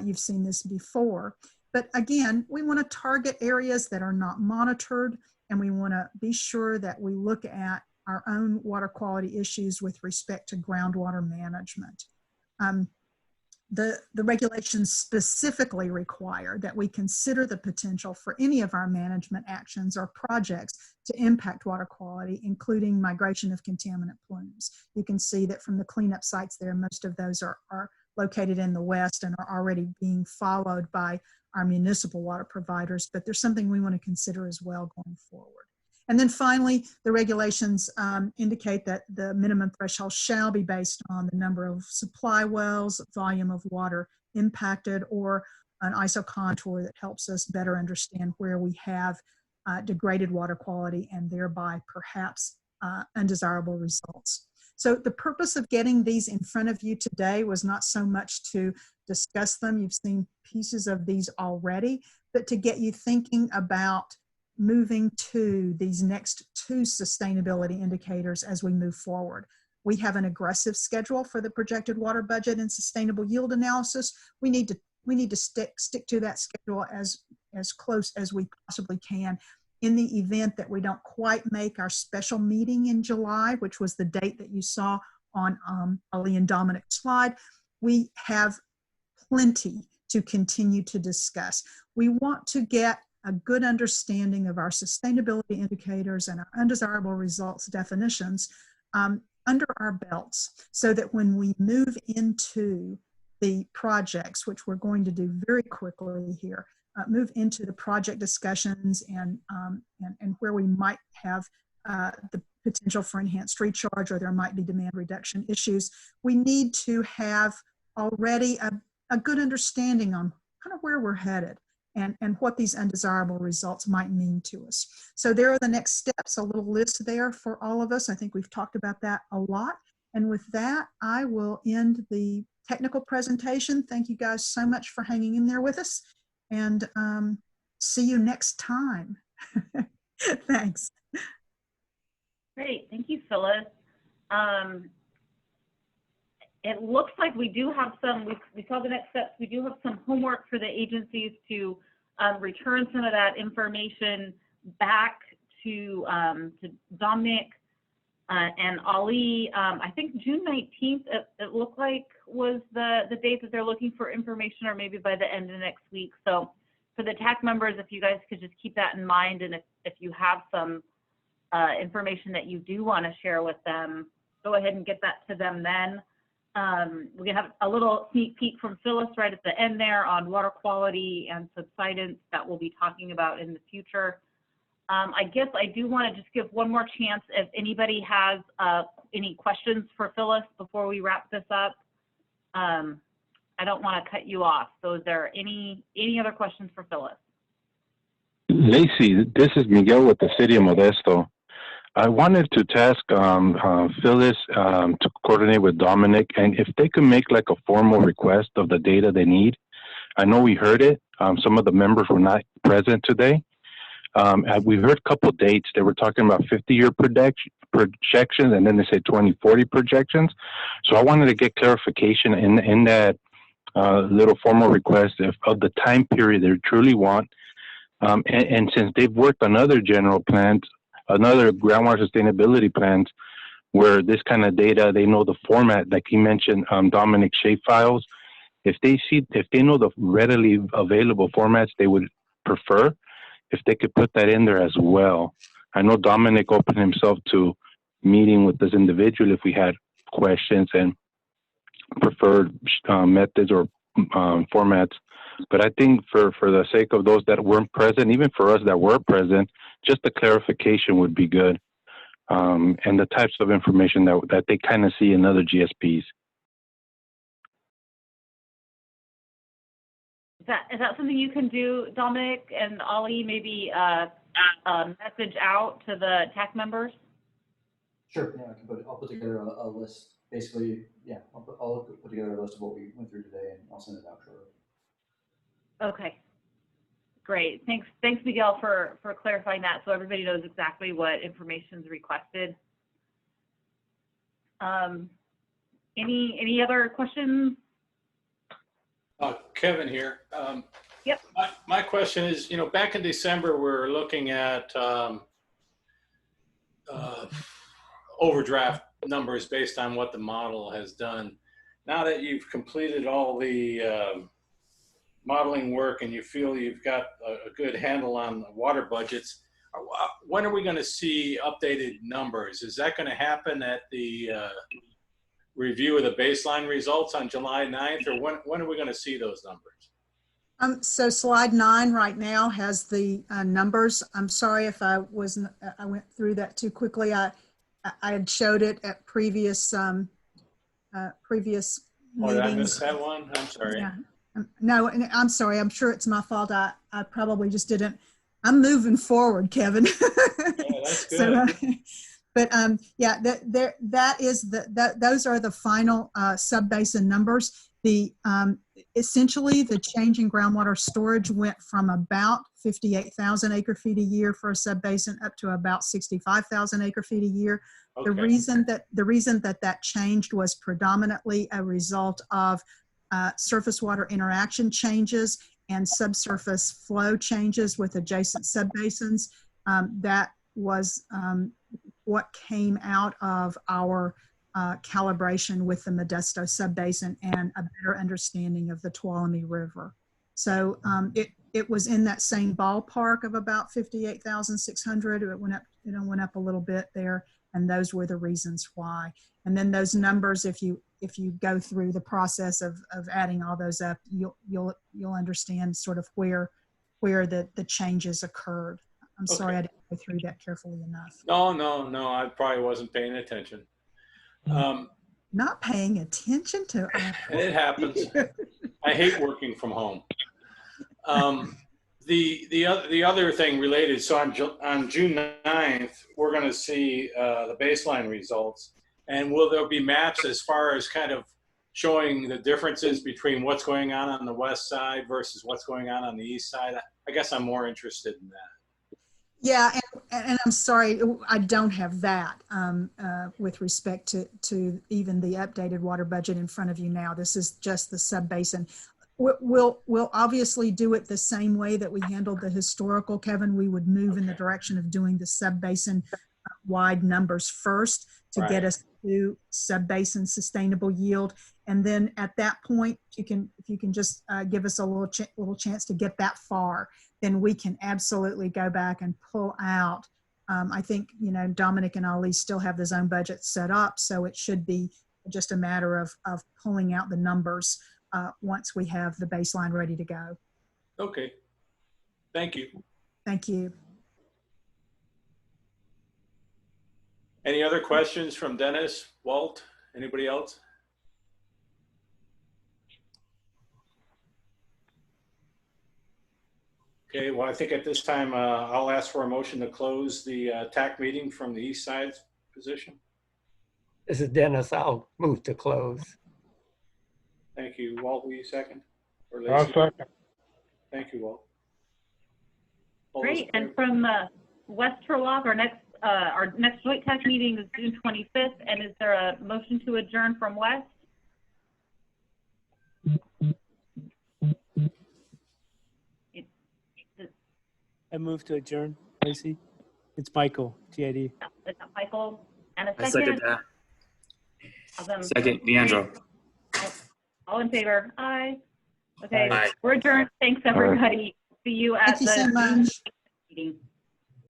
You've seen this before. But again, we want to target areas that are not monitored, and we want to be sure that we look at our own water quality issues with respect to groundwater management. The regulations specifically require that we consider the potential for any of our management actions or projects to impact water quality, including migration of contaminant plumes. You can see that from the cleanup sites there, most of those are located in the west and are already being followed by our municipal water providers, but there's something we want to consider as well going forward. And then finally, the regulations indicate that the minimum threshold shall be based on the number of supply wells, volume of water impacted, or an ISO contour that helps us better understand where we have degraded water quality and thereby perhaps undesirable results. So the purpose of getting these in front of you today was not so much to discuss them. You've seen pieces of these already, but to get you thinking about moving to these next 2 sustainability indicators as we move forward. We have an aggressive schedule for the projected water budget and sustainable yield analysis. We need to stick to that schedule as close as we possibly can. In the event that we don't quite make our special meeting in July, which was the date that you saw on Ali and Dominic's slide, we have plenty to continue to discuss. We want to get a good understanding of our sustainability indicators and our undesirable results definitions under our belts, so that when we move into the projects, which we're going to do very quickly here, move into the project discussions and where we might have the potential for enhanced recharge, or there might be demand reduction issues. We need to have already a good understanding on kind of where we're headed and what these undesirable results might mean to us. So there are the next steps, a little list there for all of us. I think we've talked about that a lot. And with that, I will end the technical presentation. Thank you guys so much for hanging in there with us, and see you next time. Thanks. Great, thank you, Phyllis. It looks like we do have some, we saw the next steps, we do have some homework for the agencies to return some of that information back to Dominic and Ali. I think June 19th, it looked like was the date that they're looking for information, or maybe by the end of next week. So for the TAC members, if you guys could just keep that in mind, and if you have some information that you do want to share with them, go ahead and get that to them then. We have a little sneak peek from Phyllis right at the end there on water quality and subsidence that we'll be talking about in the future. I guess I do want to just give one more chance if anybody has any questions for Phyllis before we wrap this up. I don't want to cut you off. So is there any other questions for Phyllis? Lacey, this is Miguel with the City of Modesto. I wanted to task Phyllis to coordinate with Dominic, and if they could make like a formal request of the data they need. I know we heard it. Some of the members were not present today. We heard a couple of dates. They were talking about 50-year projections, and then they said 2040 projections. So I wanted to get clarification in that little formal request of the time period they truly want. And since they've worked on other general plans, another groundwater sustainability plans, where this kind of data, they know the format, like he mentioned, Dominic shape files. If they know the readily available formats they would prefer, if they could put that in there as well. I know Dominic opened himself to meeting with this individual if we had questions and preferred methods or formats. But I think for the sake of those that weren't present, even for us that were present, just a clarification would be good. And the types of information that they kind of see in other GSPs. Is that something you can do, Dominic and Ali, maybe message out to the TAC members? Sure, yeah, I'll put together a list. Basically, yeah, I'll put together a list of what we went through today, and I'll send it out shortly. Okay, great. Thanks, Miguel, for clarifying that, so everybody knows exactly what information is requested. Any other questions? Kevin here. Yep. My question is, back in December, we're looking at overdraft numbers based on what the model has done. Now that you've completed all the modeling work and you feel you've got a good handle on the water budgets, when are we going to see updated numbers? Is that going to happen at the review of the baseline results on July 9th, or when are we going to see those numbers? So slide 9 right now has the numbers. I'm sorry if I went through that too quickly. I had showed it at previous meetings. Oh, did I miss that one? I'm sorry. Yeah. No, I'm sorry. I'm sure it's my fault. I probably just didn't. I'm moving forward, Kevin. Yeah, that's good. So, but yeah, those are the final subbasin numbers. Essentially, the change in groundwater storage went from about 58,000 acre-feet a year for a subbasin up to about 65,000 acre-feet a year. Okay. The reason that changed was predominantly a result of surface water interaction changes and subsurface flow changes with adjacent subbasins. That was what came out of our calibration with the Modesto subbasin and a better understanding of the Tuolumne River. So it was in that same ballpark of about 58,600. It went up a little bit there, and those were the reasons why. And then those numbers, if you go through the process of adding all those up, you'll understand sort of where the changes occurred. I'm sorry I didn't go through that carefully enough. No, I probably wasn't paying attention. Not paying attention to. It happens. I hate working from home. The other thing related, so on June 9th, we're going to see the baseline results. And will there be maps as far as kind of showing the differences between what's going on the west side versus what's going on the east side? I guess I'm more interested in that. Yeah, and I'm sorry, I don't have that with respect to even the updated water budget in front of you now. This is just the sub-basin. We'll obviously do it the same way that we handled the historical, Kevin. We would move in the direction of doing the sub-basin wide numbers first to get us to sub-basin sustainable yield. And then at that point, if you can just give us a little chance to get that far, then we can absolutely go back and pull out. I think, Dominic and Ali still have the zone budget set up, so it should be just a matter of pulling out the numbers once we have the baseline ready to go. Okay. Thank you. Thank you. Any other questions from Dennis, Walt, anybody else? Okay, well, I think at this time, I'll ask for a motion to close the TAC meeting from the east side's position. This is Dennis. I'll move to close. Thank you. Walt, will you second? Or I'll Lacey? second. Thank you, Walt. All Great. those in And from West Turlock, our next joint TAC meeting is June 25th. And is there a motion to adjourn from West? I move to adjourn, Lacey. It's Michael, TID. Is that Michael? And a I second? second that. Awesome. Second, Leandro. All in favor? Aye. Okay, Aye. we're adjourned. Thanks, everybody. See you at Thank you so much. meeting.